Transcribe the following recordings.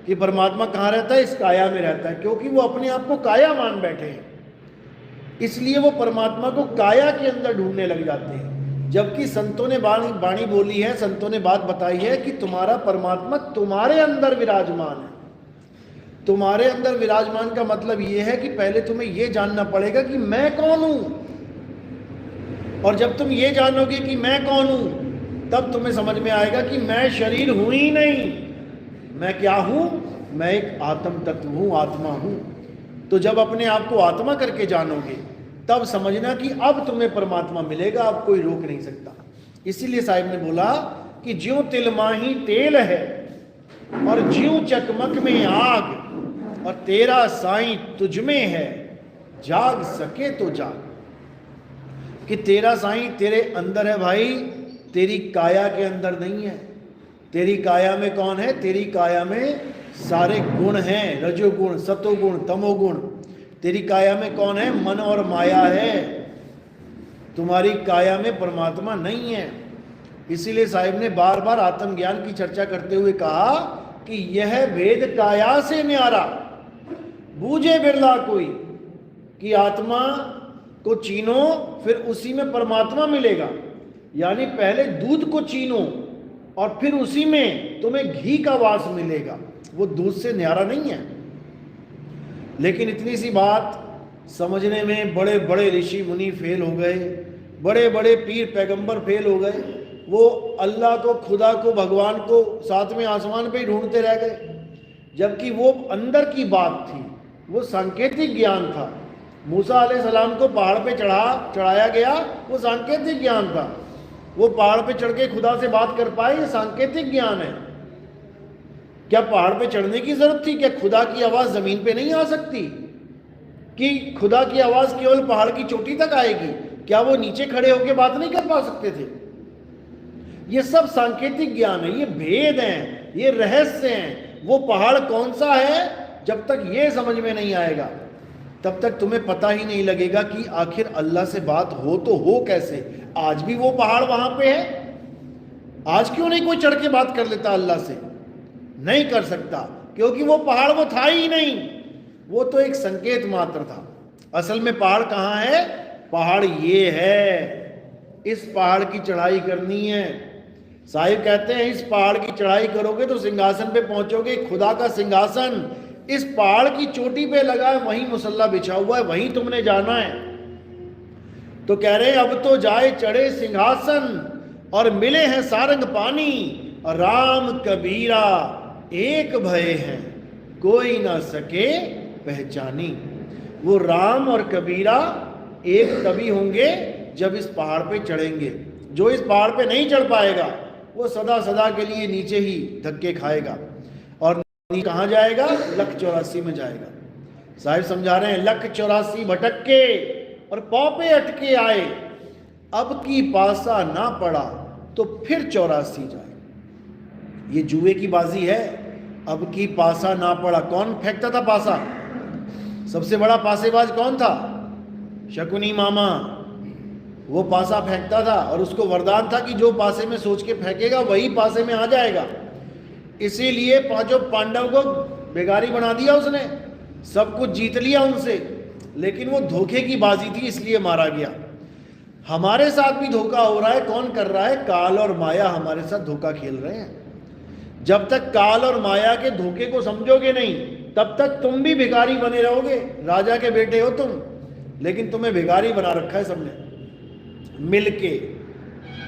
कि परमात्मा कहाँ रहता है, इस काया में रहता है, क्योंकि वो अपने आप को काया मान बैठे हैं, इसलिए वो परमात्मा को काया के अंदर ढूंढने लग जाते हैं। जबकि संतों ने वाणी बोली है, संतों ने बात बताई है कि तुम्हारा परमात्मा तुम्हारे अंदर विराजमान है। तुम्हारे अंदर विराजमान का मतलब यह है कि पहले तुम्हें यह जानना पड़ेगा कि मैं कौन हूं, और जब तुम ये जानोगे कि मैं कौन हूं, तब तुम्हें समझ में आएगा कि मैं शरीर हूं ही नहीं। मैं क्या हूं? मैं एक आत्म तत्व हूं, आत्मा हूं। तो जब अपने आप को आत्मा करके जानोगे, तब समझना कि अब तुम्हें परमात्मा मिलेगा, अब कोई रोक नहीं सकता। इसीलिए साहिब ने बोला कि ज्यों तिल माही तेल है और ज्यों चकमक में आग, और तेरा साईं तुझ में है, जाग सके तो जाग। कि तेरा साईं तेरे अंदर है भाई, तेरी काया के अंदर नहीं है। तेरी काया में कौन है? तेरी काया में सारे गुण हैं, रजोगुण, सतोगुण, तमोगुण। तेरी काया में कौन है? मन और माया है। तुम्हारी काया में परमात्मा नहीं है। इसीलिए साहिब ने बार बार आत्मज्ञान की चर्चा करते हुए कहा कि यह भेद काया से न्यारा, बूझे बिरला कोई, कि आत्मा को चीनो फिर उसी में परमात्मा मिलेगा। यानी पहले दूध को चीनो और फिर उसी में तुम्हें घी का वास मिलेगा। वो दूध से न्यारा नहीं है। लेकिन इतनी सी बात समझने में बड़े बड़े ऋषि मुनि फेल हो गए, बड़े बड़े पीर पैगंबर फेल हो गए। वो अल्लाह को, खुदा को, भगवान को सातवें आसमान पे ही ढूंढते रह गए, जबकि वो अंदर की बात थी, वो सांकेतिक ज्ञान था। मूसा अलैहिस्सलाम को पहाड़ पे चढ़ाया गया, वो सांकेतिक ज्ञान था। वो पहाड़ पे चढ़ के खुदा से बात कर पाए, ये सांकेतिक ज्ञान है। क्या पहाड़ पे चढ़ने की जरूरत थी? क्या खुदा की आवाज जमीन पे नहीं आ सकती? कि खुदा की आवाज केवल पहाड़ की चोटी तक आएगी? क्या वो नीचे खड़े होकर बात नहीं कर पा सकते थे? ये सब सांकेतिक ज्ञान है, ये भेद हैं, ये रहस्य हैं। वो पहाड़ कौन सा है, जब तक ये समझ में नहीं आएगा तब तक तुम्हें पता ही नहीं लगेगा कि आखिर अल्लाह से बात हो तो हो कैसे। आज भी वो पहाड़ वहां पे है। आज क्यों नहीं कोई चढ़ के बात कर लेता अल्लाह से? नहीं कर सकता, क्योंकि वो पहाड़ वो था ही नहीं। वो तो एक संकेत मात्र था। असल में पहाड़ कहाँ है? पहाड़ ये है। इस पहाड़ की चढ़ाई करनी है। साहिब कहते हैं इस पहाड़ की चढ़ाई करोगे तो सिंहासन पे पहुंचोगे। खुदा का सिंहासन इस पहाड़ की चोटी पे लगा है, वहीं मुसल्ला बिछा हुआ है, वहीं तुमने जाना है। तो कह रहे हैं अब तो जाए चढ़े सिंहासन और मिले हैं सारंग पानी, राम कबीरा एक भय हैं कोई ना सके पहचानी। वो राम और कबीरा एक तभी होंगे जब इस पहाड़ पे चढ़ेंगे। जो इस पहाड़ पे नहीं चढ़ पाएगा वो सदा सदा के लिए नीचे ही धक्के खाएगा। और कहाँ जाएगा? लख 84 में जाएगा। साहिब समझा रहे हैं लख 84 भटक के और पौपे अटके आए, अब की पासा ना पड़ा तो फिर 84 जाए। ये जुए की बाजी है। अब की पासा ना पड़ा। कौन फेंकता था पासा? सबसे बड़ा पासेबाज कौन था? शकुनी मामा। वो पासा फेंकता था और उसको वरदान था कि जो पासे में सोच के फेंकेगा वही पासे में आ जाएगा। इसीलिए पांचों पांडव को बेगारी बना दिया उसने, सब कुछ जीत लिया उनसे। लेकिन वो धोखे की बाजी थी, इसलिए मारा गया। हमारे साथ भी धोखा हो रहा है। कौन कर रहा है? काल और माया हमारे साथ धोखा खेल रहे हैं। जब तक काल और माया के धोखे को समझोगे नहीं, तब तक तुम भी भिखारी बने रहोगे। राजा के बेटे हो तुम, लेकिन तुम्हें भिखारी बना रखा है सबने मिलके,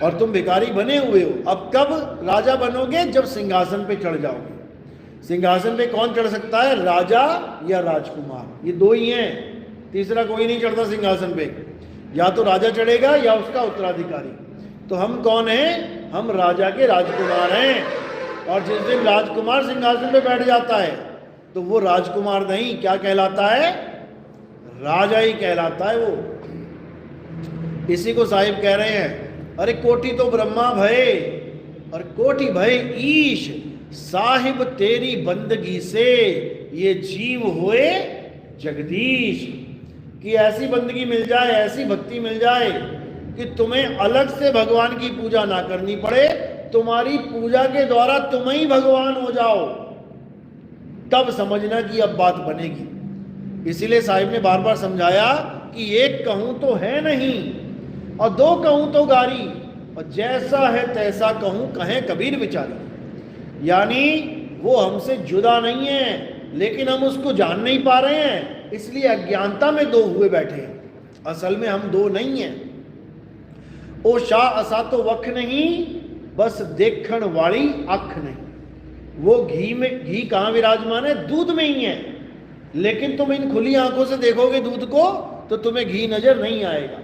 और तुम भिखारी बने हुए हो। अब कब राजा बनोगे? जब सिंहासन पे चढ़ जाओगे। सिंहासन पे कौन चढ़ सकता है? राजा या राजकुमार। ये दो ही हैं, तीसरा कोई नहीं चढ़ता सिंहासन पे। या तो राजा चढ़ेगा या उसका उत्तराधिकारी। तो हम कौन हैं? हम राजा के राजकुमार हैं। और जिस दिन राजकुमार सिंहासन पे बैठ जाता है तो वो राजकुमार नहीं, क्या कहलाता है? राजा ही कहलाता है वो। इसी को साहिब कह रहे हैं, अरे कोटि तो ब्रह्मा भय और कोटि भय ईश, साहिब तेरी बंदगी से ये जीव हुए जगदीश। कि ऐसी बंदगी मिल जाए, ऐसी भक्ति मिल जाए कि तुम्हें अलग से भगवान की पूजा ना करनी पड़े, तुम्हारी पूजा के द्वारा तुम ही भगवान हो जाओ। तब समझना कि अब बात बनेगी। इसीलिए साहिब ने बार बार समझाया कि एक कहूं तो है नहीं और दो कहूं तो गारी, और जैसा है तैसा कहूं कहें कबीर विचारी। यानी वो हमसे जुदा नहीं है, लेकिन हम उसको जान नहीं पा रहे हैं, इसलिए अज्ञानता में दो हुए बैठे हैं। असल में हम दो नहीं हैं। ओ शाह असा तो वख नहीं, बस देखण वाली अख नहीं। वो घी में, घी कहाँ विराजमान है? दूध में ही है। लेकिन तुम इन खुली आंखों से देखोगे दूध को तो तुम्हें घी नजर नहीं आएगा।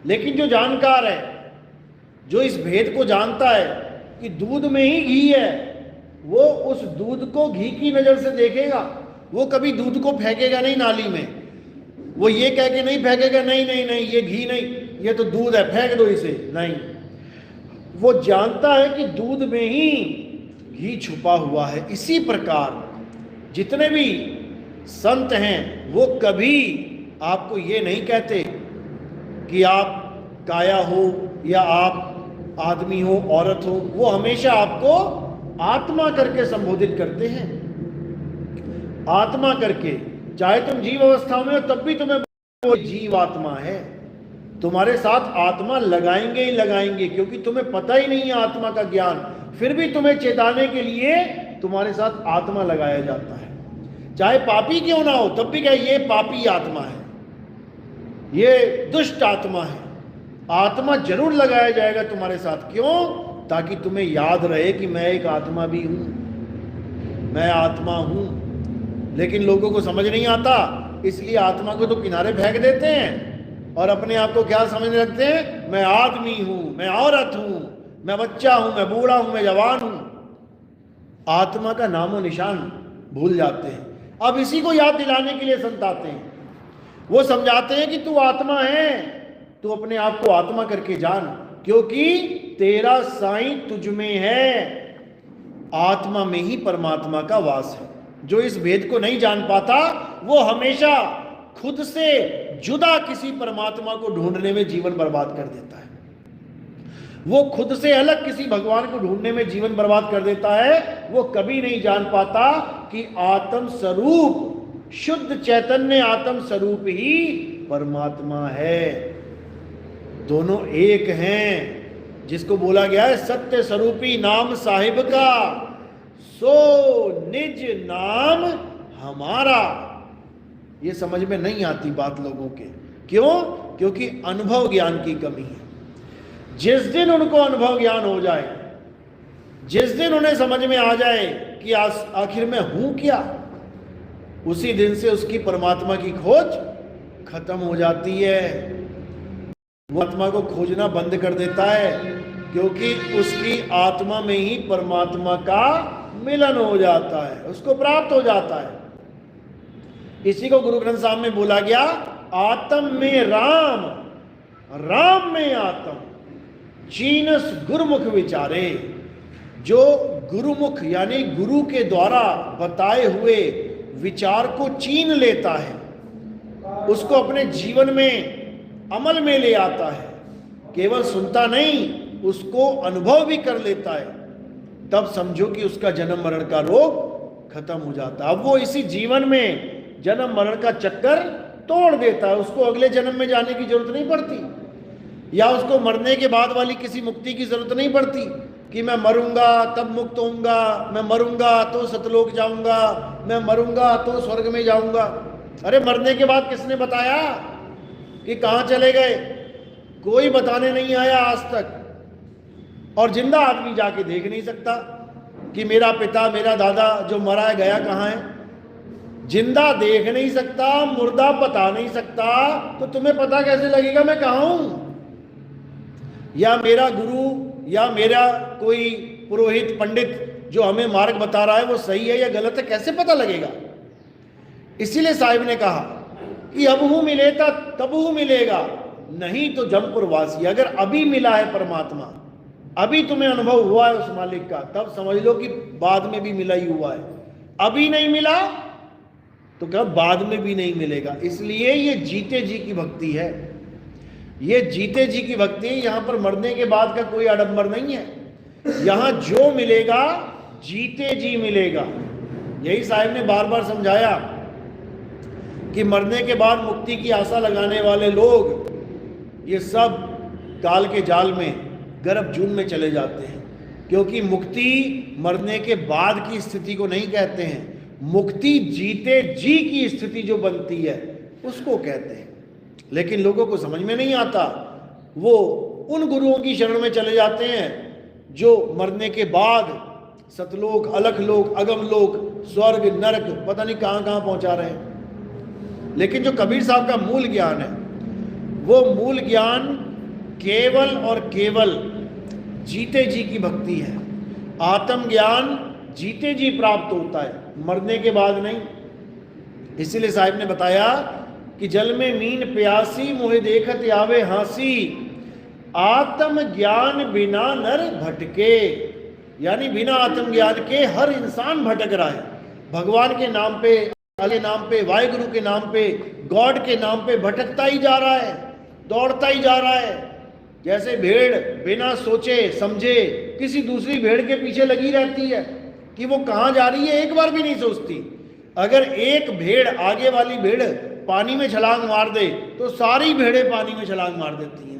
लेकिन जो जानकार है, जो इस भेद को जानता है कि दूध में ही घी है, वो उस दूध को घी की नजर से देखेगा। वो कभी दूध को फेंकेगा नहीं नाली में, वो ये कह के नहीं फेंकेगा नहीं नहीं नहीं ये घी नहीं, ये तो दूध है, फेंक दो इसे, नहीं। वो जानता है कि दूध में ही घी छुपा हुआ है। इसी प्रकार जितने भी संत हैं वो कभी आपको ये नहीं कहते कि आप काया हो या आप आदमी हो, औरत हो। वो हमेशा आपको आत्मा करके संबोधित करते हैं, आत्मा करके। चाहे तुम जीव अवस्था में हो तब भी तुम्हें वो जीव आत्मा है। तुम्हारे साथ आत्मा लगाएंगे ही लगाएंगे, क्योंकि तुम्हें पता ही नहीं है आत्मा का ज्ञान, फिर भी तुम्हें चेताने के लिए तुम्हारे साथ आत्मा लगाया जाता है। चाहे पापी क्यों ना हो तब भी क्या ये पापी आत्मा है, ये दुष्ट आत्मा है, आत्मा जरूर लगाया जाएगा तुम्हारे साथ। क्यों? ताकि तुम्हें याद रहे कि मैं एक आत्मा भी हूं, मैं आत्मा हूं। लेकिन लोगों को समझ नहीं आता, इसलिए आत्मा को तो किनारे फेंक देते हैं और अपने आप को क्या समझने लगते हैं? मैं आदमी हूं, मैं औरत हूं, मैं बच्चा हूं, मैं बूढ़ा हूं, मैं जवान हूं। आत्मा का नामो निशान भूल जाते हैं। अब इसी को याद दिलाने के लिए संत आते हैं। वो समझाते हैं कि तू आत्मा है, तू अपने आप को आत्मा करके जान, क्योंकि तेरा साईं तुझ में है। आत्मा में ही परमात्मा का वास है। जो इस भेद को नहीं जान पाता वो हमेशा खुद से जुदा किसी परमात्मा को ढूंढने में जीवन बर्बाद कर देता है। वो खुद से अलग किसी भगवान को ढूंढने में जीवन बर्बाद कर देता है। वो कभी नहीं जान पाता कि आत्म स्वरूप, शुद्ध चैतन्य आत्म स्वरूप ही परमात्मा है। दोनों एक हैं। जिसको बोला गया है सत्य स्वरूपी नाम साहिब का, सो निज नाम हमारा। ये समझ में नहीं आती बात लोगों के। क्यों? क्योंकि अनुभव ज्ञान की कमी है। जिस दिन उनको अनुभव ज्ञान हो जाए, जिस दिन उन्हें समझ में आ जाए कि आखिर में हूं क्या, उसी दिन से उसकी परमात्मा की खोज खत्म हो जाती है। वो आत्मा को खोजना बंद कर देता है, क्योंकि उसकी आत्मा में ही परमात्मा का मिलन हो जाता है, उसको प्राप्त हो जाता है। इसी को गुरु ग्रंथ साहब में बोला गया, आत्म में राम, राम में आत्म, चीनस गुरुमुख विचारे। जो गुरुमुख यानी गुरु के द्वारा बताए हुए विचार को चीन लेता है, उसको अपने जीवन में अमल में ले आता है, केवल सुनता नहीं, उसको अनुभव भी कर लेता है, तब समझो कि उसका जन्म मरण का रोग खत्म हो जाता है। अब वो इसी जीवन में जन्म मरण का चक्कर तोड़ देता है। उसको अगले जन्म में जाने की जरूरत नहीं पड़ती, या उसको मरने के बाद वाली किसी मुक्ति की जरूरत नहीं पड़ती कि मैं मरूंगा तब मुक्त होऊंगा, मैं मरूंगा तो सतलोक जाऊंगा, मैं मरूंगा तो स्वर्ग में जाऊंगा। अरे मरने के बाद किसने बताया कि कहां चले गए? कोई बताने नहीं आया आज तक। और जिंदा आदमी जाके देख नहीं सकता कि मेरा पिता, मेरा दादा जो मरा है गया कहां है। जिंदा देख नहीं सकता, मुर्दा बता नहीं सकता, तो तुम्हें पता कैसे लगेगा मैं कहां हूं? या मेरा गुरु या मेरा कोई पुरोहित पंडित जो हमें मार्ग बता रहा है वो सही है या गलत है, कैसे पता लगेगा? इसीलिए साहिब ने कहा कि अब हूं मिले तब हूं मिलेगा, नहीं तो जमपुर वासी। अगर अभी मिला है परमात्मा, अभी तुम्हें अनुभव हुआ है उस मालिक का, तब समझ लो कि बाद में भी मिला ही हुआ है। अभी नहीं मिला तो क्या बाद में भी नहीं मिलेगा। इसलिए ये जीते जी की भक्ति है, ये जीते जी की भक्ति है। यहां पर मरने के बाद का कोई आडंबर नहीं है। यहां जो मिलेगा जीते जी मिलेगा। यही साहिब ने बार बार समझाया कि मरने के बाद मुक्ति की आशा लगाने वाले लोग ये सब काल के जाल में गर्भ जून में चले जाते हैं, क्योंकि मुक्ति मरने के बाद की स्थिति को नहीं कहते हैं, मुक्ति जीते जी की स्थिति जो बनती है उसको कहते हैं। लेकिन लोगों को समझ में नहीं आता, वो उन गुरुओं की शरण में चले जाते हैं जो मरने के बाद सतलोक, अलखलोक, अगमलोक, स्वर्ग, नरक पता नहीं कहाँ कहाँ पहुँचा रहे हैं। लेकिन जो कबीर साहब का मूल ज्ञान है, वो मूल ज्ञान केवल और केवल जीते जी की भक्ति है। आत्म ज्ञान जीते जी प्राप्त होता है, मरने के बाद नहीं। इसीलिए साहिब ने बताया कि जल में मीन प्यासी मोहे देखत आवे हांसी, आत्म ज्ञान बिना नर भटके। यानी बिना आत्म ज्ञान के हर इंसान भटक रहा है, भगवान के नाम पे, अल्लाह के नाम पे, वाहिगुरु के नाम पे, गॉड के नाम पे भटकता ही जा रहा है, दौड़ता ही जा रहा है। जैसे भेड़ बिना सोचे समझे किसी दूसरी भेड़ के पीछे लगी रहती है कि वो कहाँ जा रही है, एक बार भी नहीं सोचती। अगर एक भेड़ आगे वाली भेड़ पानी में छलांग मार दे तो सारी भेड़ें पानी में छलांग मार देती हैं।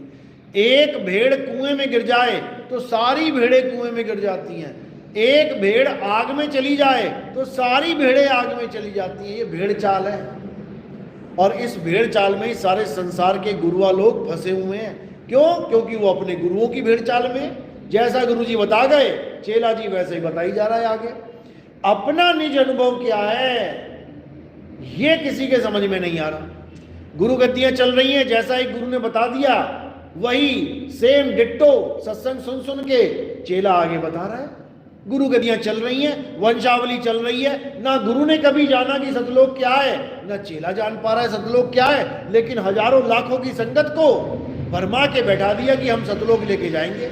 एक भेड़ कुएं में गिर जाए तो सारी भेड़ें कुएं में गिर जाती हैं। एक भेड़ आग में चली जाए तो सारी भेड़ें आग में चली जाती हैं। ये भेड़ चाल है, और इस भेड़ चाल में ही सारे संसार के गुरुआ लोग फंसे हुए हैं। क्यों? क्योंकि वो अपने गुरुओं की भेड़ चाल में, जैसा गुरु जी बता गए चेला जी वैसे ही बताई जा रहा है आगे। अपना निज अनुभव क्या है ये किसी के समझ में नहीं आ रहा। गुरु गद्दियां चल रही हैं, जैसा एक गुरु ने बता दिया वही सेम डिट्टो सत्संग सुन सुन के चेला आगे बता रहा है। गुरु गद्दियां चल रही हैं, वंशावली चल रही है। ना गुरु ने कभी जाना कि सतलोक क्या है, ना चेला जान पा रहा है सतलोक क्या है, लेकिन हजारों लाखों की संगत को भरमा के बैठा दिया कि हम सतलोक लेके जाएंगे।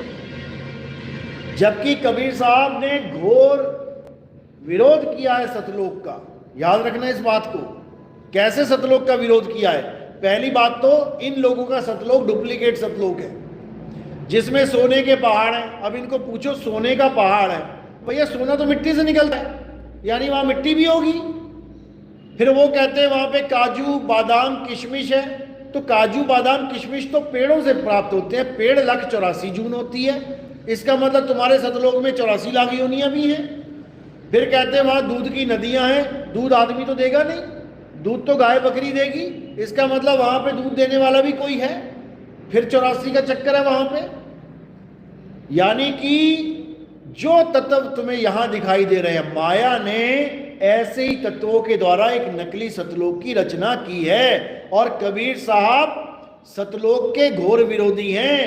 जबकि कबीर साहब ने घोर विरोध किया है सतलोक का। याद रखना इस बात को। कैसे सतलोक का विरोध किया है? पहली बात तो इन लोगों का सतलोक डुप्लीकेट सतलोक है, जिसमें सोने के पहाड़ हैं। अब इनको पूछो सोने का पहाड़ है, भैया सोना तो मिट्टी से निकलता है, यानी वहां मिट्टी भी होगी। फिर वो कहते हैं वहां पे काजू बादाम किशमिश है, तो काजू बादाम किशमिश तो पेड़ों से प्राप्त होते हैं। पेड़ 184 जून होती है, इसका मतलब तुम्हारे सतलोक में 84 लाख योनियां भी हैं। फिर कहते हैं वहां दूध की नदियां हैं, दूध आदमी तो देगा नहीं, दूध तो गाय बकरी देगी, इसका मतलब वहां पे दूध देने वाला भी कोई है। फिर 84 का चक्कर है वहां पे। यानी कि जो तत्व तुम्हें यहां दिखाई दे रहे हैं, माया ने ऐसे ही तत्वों के द्वारा एक नकली सतलोक की रचना की है। और कबीर साहब सतलोक के घोर विरोधी हैं,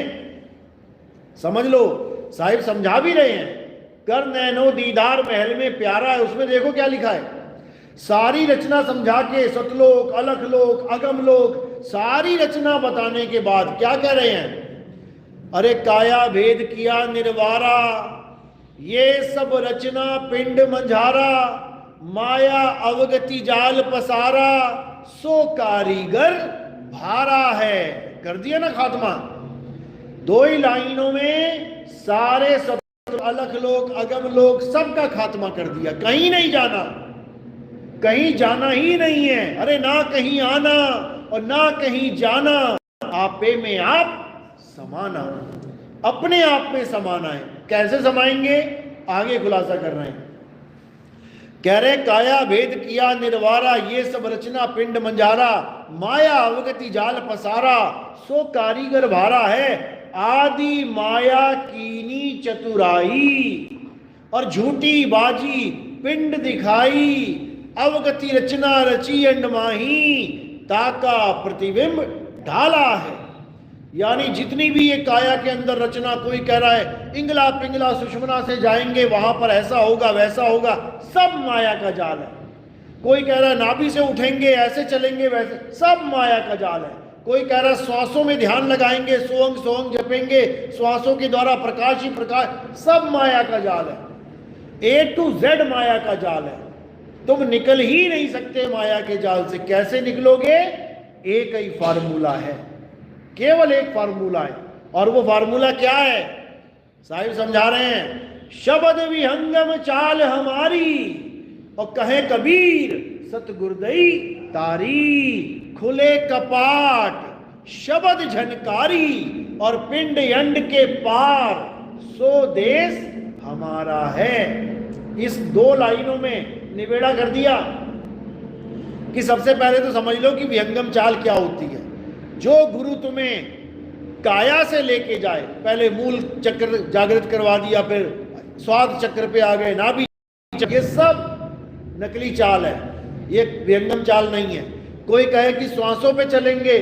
समझ लो। साहिब समझा भी रहे हैं, कर नैनो दीदार महल में प्यारा है, उसमें देखो क्या लिखा है। सारी रचना समझा के सतलोक, अलखलोक, अगमलोक सारी रचना बताने के बाद क्या कह रहे हैं? अरे काया भेद किया निर्वारा, ये सब रचना पिंड मंझारा, माया अवगति जाल पसारा, सो कारीगर भारा है। कर दिया ना खात्मा। 2 ही लाइनों में सारे अलखलोक अगमलोक सबका खात्मा कर दिया। कहीं नहीं जाना, कहीं जाना ही नहीं है। अरे ना कहीं आना और ना कहीं जाना, आपे में आप समाना, अपने आप में समाना है। कैसे समाएंगे आगे खुलासा कर रहे हैं। कह रहे काया भेद किया निर्वारा, ये सब रचना पिंड मंजारा, माया अवगति जाल पसारा, सो कारीगर भारा है। आदि माया कीनी चतुराई, और झूठी बाजी पिंड दिखाई, अवगति रचना रची अंडमाही, ताका प्रतिबिंब ढाला है। यानी जितनी भी ये काया के अंदर रचना, कोई कह रहा है इंगला पिंगला सुषमना से जाएंगे वहां पर ऐसा होगा वैसा होगा, सब माया का जाल है। कोई कह रहा है नाभि से उठेंगे ऐसे चलेंगे वैसे, सब माया का जाल है। कोई कह रहा है श्वासों में ध्यान लगाएंगे, सोहंग सोहंग जपेंगे, श्वासों के द्वारा प्रकाश ही प्रकाश, सब माया का जाल है। A to Z माया का जाल है। तुम निकल ही नहीं सकते माया के जाल से। कैसे निकलोगे? एक ही फार्मूला है, केवल एक फार्मूला है। और वो फार्मूला क्या है? साहिब समझा रहे हैं, शब्द विहंगम चाल हमारी, और कहे कबीर सतगुरदई तारी, खुले कपाट शब्द झनकारी और पिंड यंड के पार, सो देश हमारा है। इस 2 लाइनों में निबेड़ा कर दिया कि सबसे पहले तो समझ लो कि विहंगम चाल क्या होती है। जो गुरु तुम्हें काया से लेके जाए, पहले मूल चक्र जागृत करवा दिया, फिर स्वाद चक्र पे आ गए, नाभि, ये सब नकली चाल है, ये विहंगम चाल नहीं है। कोई कहे कि श्वासों पे चलेंगे,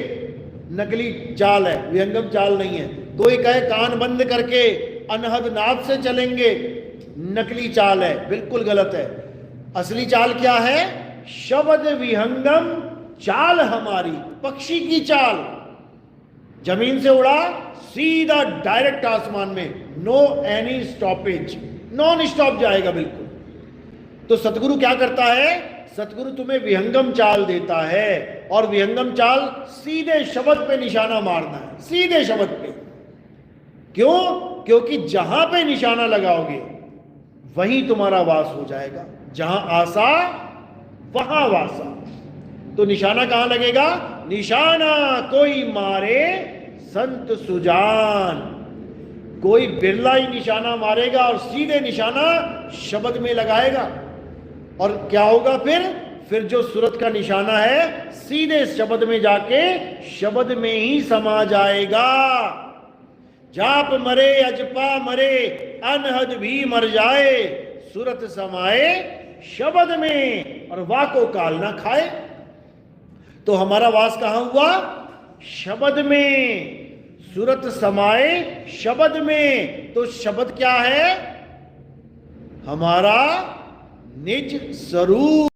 नकली चाल है, विहंगम चाल नहीं है। कोई कहे कान बंद करके अनहद नाद से चलेंगे, नकली चाल है, बिल्कुल गलत है। असली चाल क्या है? शब्द विहंगम चाल हमारी, पक्षी की चाल, जमीन से उड़ा सीधा डायरेक्ट आसमान में, no any stoppage, non stop जाएगा बिल्कुल। तो सतगुरु क्या करता है? सतगुरु तुम्हें विहंगम चाल देता है, और विहंगम चाल सीधे शब्द पे निशाना मारना है, सीधे शब्द पे। क्यों? क्योंकि जहां पे निशाना लगाओगे वहीं तुम्हारा वास हो जाएगा, जहां आशा वहां वासा। तो निशाना कहां लगेगा? निशाना कोई मारे संत सुजान, कोई बिरला ही निशाना मारेगा और सीधे निशाना शब्द में लगाएगा। और क्या होगा फिर जो सूरत का निशाना है सीधे शब्द में जाके शब्द में ही समा जाएगा। जाप मरे अजपा मरे अनहद भी मर जाए, सूरत समाए शब्द में और वाको काल ना खाए। तो हमारा वास कहां हुआ? शब्द में। सूरत समाए शब्द में, तो शब्द क्या है? हमारा निज स्वरूप।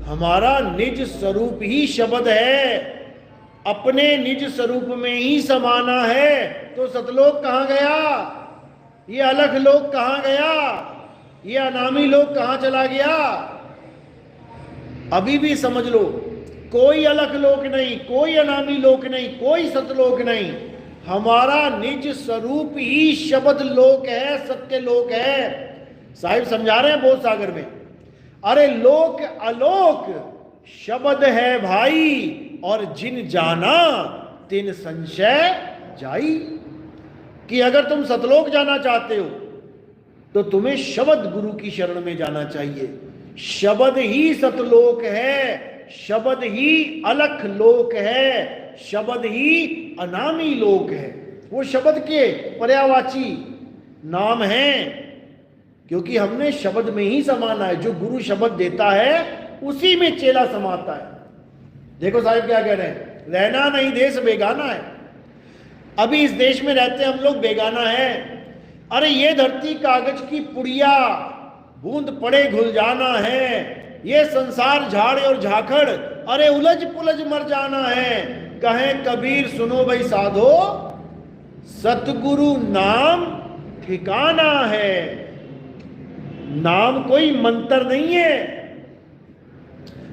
हमारा निज स्वरूप ही शब्द है, अपने निज स्वरूप में ही समाना है। तो सतलोक कहां गया? ये अलख लोक कहां गया? ये अनामी लोक कहां चला गया? अभी भी समझ लो, कोई अलख लोक नहीं, कोई अनामी लोक नहीं, कोई सतलोक नहीं, हमारा निज स्वरूप ही शब्द लोक है, सत्य लोक है। साहिब समझा रहे हैं बोध सागर में, अरे लोक अलोक शब्द है भाई, और जिन जाना तिन संशय जाई। कि अगर तुम सतलोक जाना चाहते हो तो तुम्हें शब्द गुरु की शरण में जाना चाहिए। शब्द ही सतलोक है, शब्द ही अलख लोक है, शब्द ही अनामी लोक है। वो शब्द के पर्यायवाची नाम हैं, क्योंकि हमने शब्द में ही समाना है। जो गुरु शब्द देता है उसी में चेला समाता है। देखो साहिब क्या कह रहे हैं, रहना नहीं देश बेगाना है। अभी इस देश में रहते हम लोग बेगाना है। अरे ये धरती कागज की पुड़िया, बूंद पड़े घुल जाना है। ये संसार झाड़े और झाखड़, अरे उलझ पुलझ मर जाना है। कहे कबीर सुनो भाई साधो, सतगुरु नाम ठिकाना है। नाम कोई मंत्र नहीं है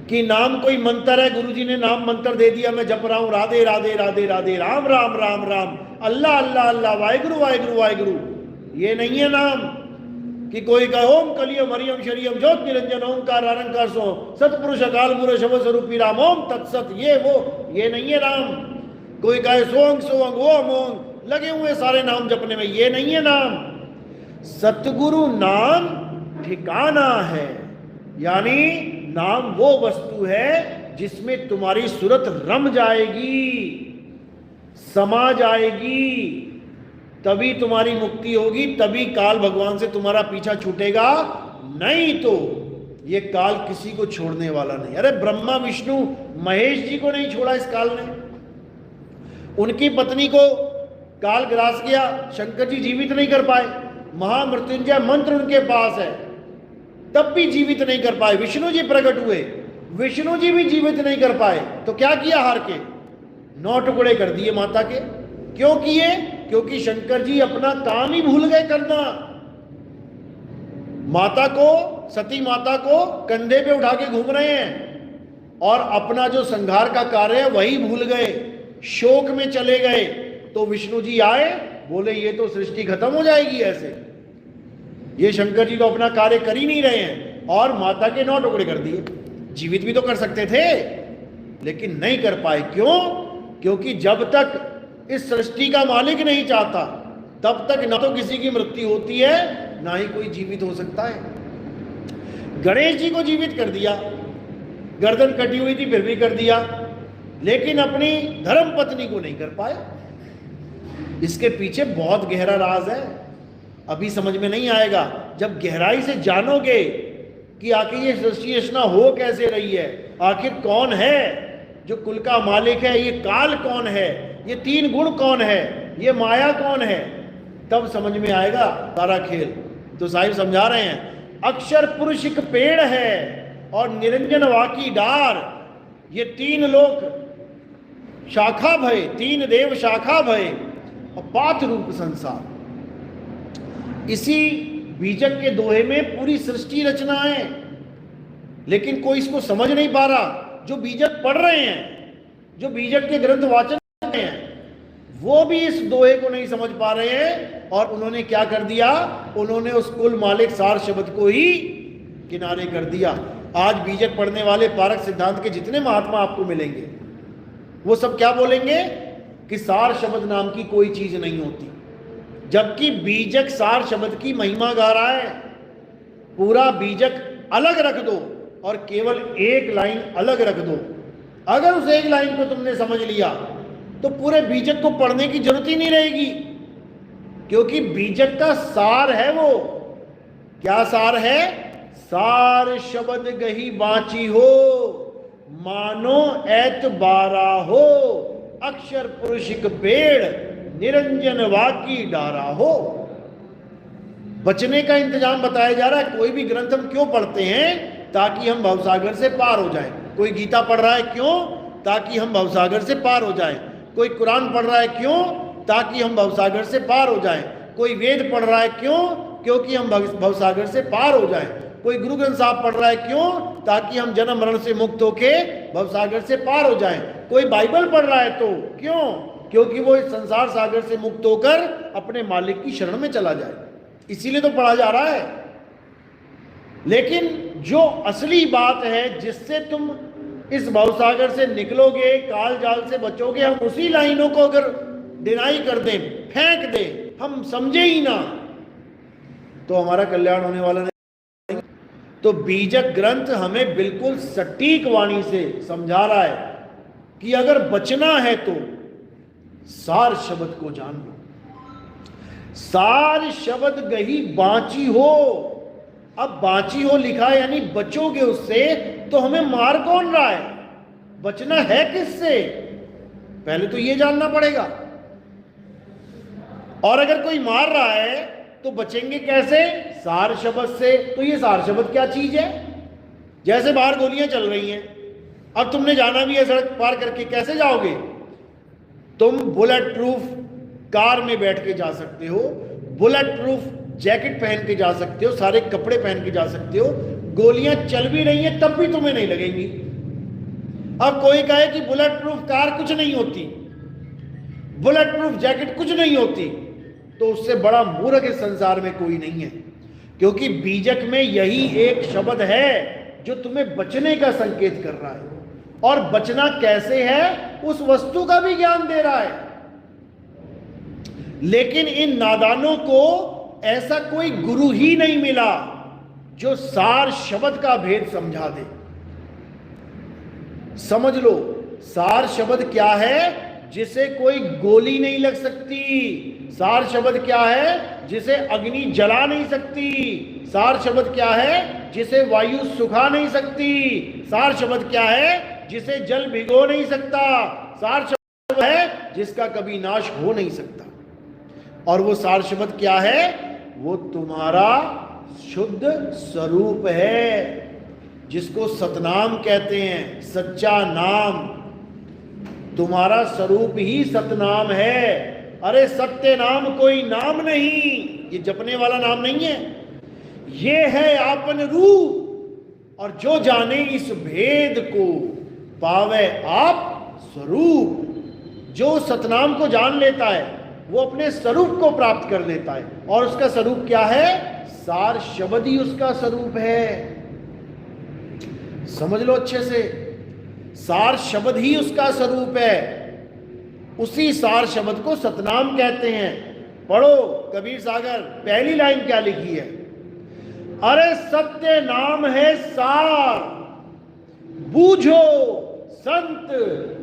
कि नाम कोई मंत्र है, गुरुजी ने नाम मंत्र दे दिया, मैं जप रहा हूं राधे राधे राधे राधे, राम राम राम राम, अल्लाह अल्लाह अल्लाह, वाहिगुरु वाहिगुरु वाहिगुरु। ये नहीं है नाम कि कोई कहे ओम कलियम हरियम शरियम ज्योत निरंजन ओंकार आरंकार सो सतपुरुष अकाल मूर्त शब्द स्वरूपी राम ओम तत्सत, ये वो, ये नहीं है नाम। कोई कहे सोंग सोंग ओम ओम, लगे हुए सारे नाम जपने में, ये नहीं है नाम। सतगुरु नाम ठिकाना है, यानी नाम वो वस्तु है जिसमें तुम्हारी सूरत रम जाएगी, समा जाएगी, तभी तुम्हारी मुक्ति होगी, तभी काल भगवान से तुम्हारा पीछा छूटेगा। नहीं तो ये काल किसी को छोड़ने वाला नहीं। अरे ब्रह्मा विष्णु महेश जी को नहीं छोड़ा इस काल ने, उनकी पत्नी को काल ग्रास किया, शंकर जी जीवित नहीं कर पाए। महामृत्युंजय मंत्र उनके पास है, तब भी जीवित नहीं कर पाए। विष्णु जी प्रकट हुए, विष्णु जी भी जीवित नहीं कर पाए। तो क्या किया? हार के 9 टुकड़े कर दिए माता के। क्यों किए? क्योंकि शंकर जी अपना काम ही भूल गए करना। माता को, सती माता को कंधे पे उठा के घूम रहे हैं और अपना जो संहार का कार्य है वही भूल गए, शोक में चले गए। तो विष्णु जी आए, बोले ये तो सृष्टि खत्म हो जाएगी ऐसे, ये शंकर जी तो अपना कार्य कर ही नहीं रहे हैं। और माता के 9 टुकड़े कर दिए। जीवित भी तो कर सकते थे, लेकिन नहीं कर पाए। क्यों? क्योंकि जब तक इस सृष्टि का मालिक नहीं चाहता, तब तक ना तो किसी की मृत्यु होती है, ना ही कोई जीवित हो सकता है। गणेश जी को जीवित कर दिया, गर्दन कटी हुई थी फिर भी कर दिया, लेकिन अपनी धर्म पत्नी को नहीं कर पाए। इसके पीछे बहुत गहरा राज है, अभी समझ में नहीं आएगा। जब गहराई से जानोगे कि आखिर ये सृष्टि रचना हो कैसे रही है, आखिर कौन है जो कुल का मालिक है, ये काल कौन है, ये 3 गुण कौन है, ये माया कौन है, तब समझ में आएगा सारा खेल। तो साहिब समझा रहे हैं, अक्षर पुरुष एक पेड़ है और निरंजन वाकी डार, ये 3 लोक शाखा भय, 3 देव शाखा भय और पात रूप संसार। इसी बीजक के दोहे में पूरी सृष्टि रचना है, लेकिन कोई इसको समझ नहीं पा रहा। जो बीजक पढ़ रहे हैं, जो बीजक के ग्रंथ वाचन कर रहे हैं, वो भी इस दोहे को नहीं समझ पा रहे हैं। और उन्होंने क्या कर दिया? उन्होंने उस कुल मालिक सार शब्द को ही किनारे कर दिया। आज बीजक पढ़ने वाले पारक सिद्धांत के जितने महात्मा आपको मिलेंगे, वो सब क्या बोलेंगे कि सार शब्द नाम की कोई चीज नहीं होती, जबकि बीजक सार शब्द की महिमा गा रहा है। पूरा बीजक अलग रख दो और केवल एक लाइन अलग रख दो। अगर उस एक लाइन को तुमने समझ लिया तो पूरे बीजक को पढ़ने की जरूरत ही नहीं रहेगी, क्योंकि बीजक का सार है वो। क्या सार है? सार शब्द गही बाची हो, मानो ऐतबारा हो, अक्षर पुरुषिक पेड़ निरंजन वाकी डारा हो। बचने का इंतजाम बताया जा रहा है। कोई भी ग्रंथ हम क्यों पढ़ते हैं? ताकि हम भवसागर से पार हो जाएं। कोई गीता पढ़ रहा है क्यों? ताकि हम भवसागर से पार हो जाएं। कोई कुरान पढ़ रहा है क्यों? ताकि हम भवसागर से पार हो जाएं। कोई वेद पढ़ रहा है क्यों? क्योंकि हम भवसागर से पार हो जाएं। कोई गुरु ग्रंथ साहब पढ़ रहा है क्यों? ताकि हम जन्म मरण से मुक्त होके भवसागर से पार हो जाएं। कोई बाइबल पढ़ रहा है तो क्यों? क्योंकि वो इस संसार सागर से मुक्त होकर अपने मालिक की शरण में चला जाए। इसीलिए तो पढ़ा जा रहा है। लेकिन जो असली बात है, जिससे तुम इस भवसागर से निकलोगे, काल जाल से बचोगे, हम उसी लाइनों को अगर डिनाई कर दें, फेंक दें, हम समझे ही ना, तो हमारा कल्याण होने वाला नहीं। तो बीजक ग्रंथ हमें बिल्कुल सटीक वाणी से समझा रहा है कि अगर बचना है तो सार शब्द को जान लो। सार शब्द गही बांची हो। अब बांची हो लिखा है, यानी बचोगे उससे, तो हमें मार कौन रहा है? बचना है किससे? पहले तो ये जानना पड़ेगा। और अगर कोई मार रहा है तो बचेंगे कैसे? सार शब्द से। तो ये सार शब्द क्या चीज है? जैसे बाहर गोलियां चल रही हैं, अब तुमने जाना भी है सड़क पार करके, कैसे जाओगे? तुम बुलेट प्रूफ कार में बैठ के जा सकते हो, बुलेट प्रूफ जैकेट पहन के जा सकते हो, सारे कपड़े पहन के जा सकते हो। गोलियां चल भी रही हैं तब भी तुम्हें नहीं लगेंगी। अब कोई कहे कि बुलेट प्रूफ कार कुछ नहीं होती, बुलेट प्रूफ जैकेट कुछ नहीं होती, तो उससे बड़ा मूर्ख इस संसार में कोई नहीं है। क्योंकि बीजक में यही एक शब्द है जो तुम्हें बचने का संकेत कर रहा है। और बचना कैसे है, उस वस्तु का भी ज्ञान दे रहा है। लेकिन इन नादानों को ऐसा कोई गुरु ही नहीं मिला जो सार शब्द का भेद समझा दे। समझ लो, सार शब्द क्या है? जिसे कोई गोली नहीं लग सकती। सार शब्द क्या है? जिसे अग्नि जला नहीं सकती। सार शब्द क्या है? जिसे वायु सुखा नहीं सकती। सार शब्द क्या है? जिसे जल भिगो नहीं सकता। सार शब्द है जिसका कभी नाश हो नहीं सकता। और वो सार शब्द क्या है? वो तुम्हारा शुद्ध स्वरूप है, जिसको सतनाम कहते हैं, सच्चा नाम। तुम्हारा स्वरूप ही सतनाम है। अरे सत्य नाम कोई नाम नहीं, ये जपने वाला नाम नहीं है, ये है आपन रूप। और जो जाने इस भेद को पावे आप स्वरूप। जो सतनाम को जान लेता है वो अपने स्वरूप को प्राप्त कर लेता है। और उसका स्वरूप क्या है? सार शब्द ही उसका स्वरूप है। समझ लो अच्छे से, सार शब्द ही उसका स्वरूप है। उसी सार शब्द को सतनाम कहते हैं। पढ़ो कबीर सागर, पहली लाइन क्या लिखी है? अरे सत्य नाम है सार, बूझो संत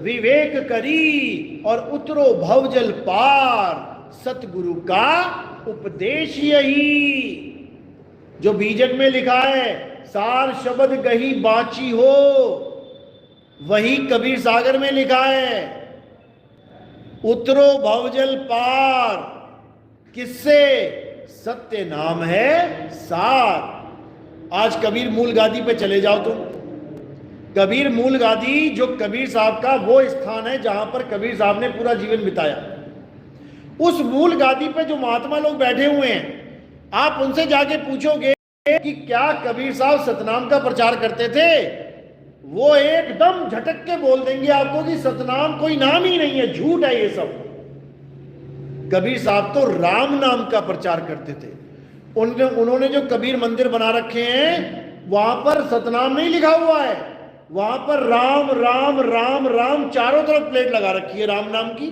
विवेक करी, और उतरो भवजल पार, सतगुरु का उपदेश यही। जो बीजन में लिखा है सार शब्द गही बाची हो, वही कबीर सागर में लिखा है उतरो भवजल पार। किससे? सत्य नाम है सार। आज कबीर मूल गादी पे चले जाओ तुम। कबीर मूल गादी जो कबीर साहब का वो स्थान है जहां पर कबीर साहब ने पूरा जीवन बिताया, उस मूल गादी पे जो महात्मा लोग बैठे हुए हैं, आप उनसे जाके पूछोगे कि क्या कबीर साहब सतनाम का प्रचार करते थे, वो एकदम झटक के बोल देंगे आपको कि सतनाम कोई नाम ही नहीं है, झूठ है ये सब। कबीर साहब तो राम नाम का प्रचार करते थे। उन्होंने जो कबीर मंदिर बना रखे हैं वहां पर सतनाम नहीं लिखा हुआ है, वहां पर राम राम राम राम चारों तरफ प्लेट लगा रखी है राम नाम की।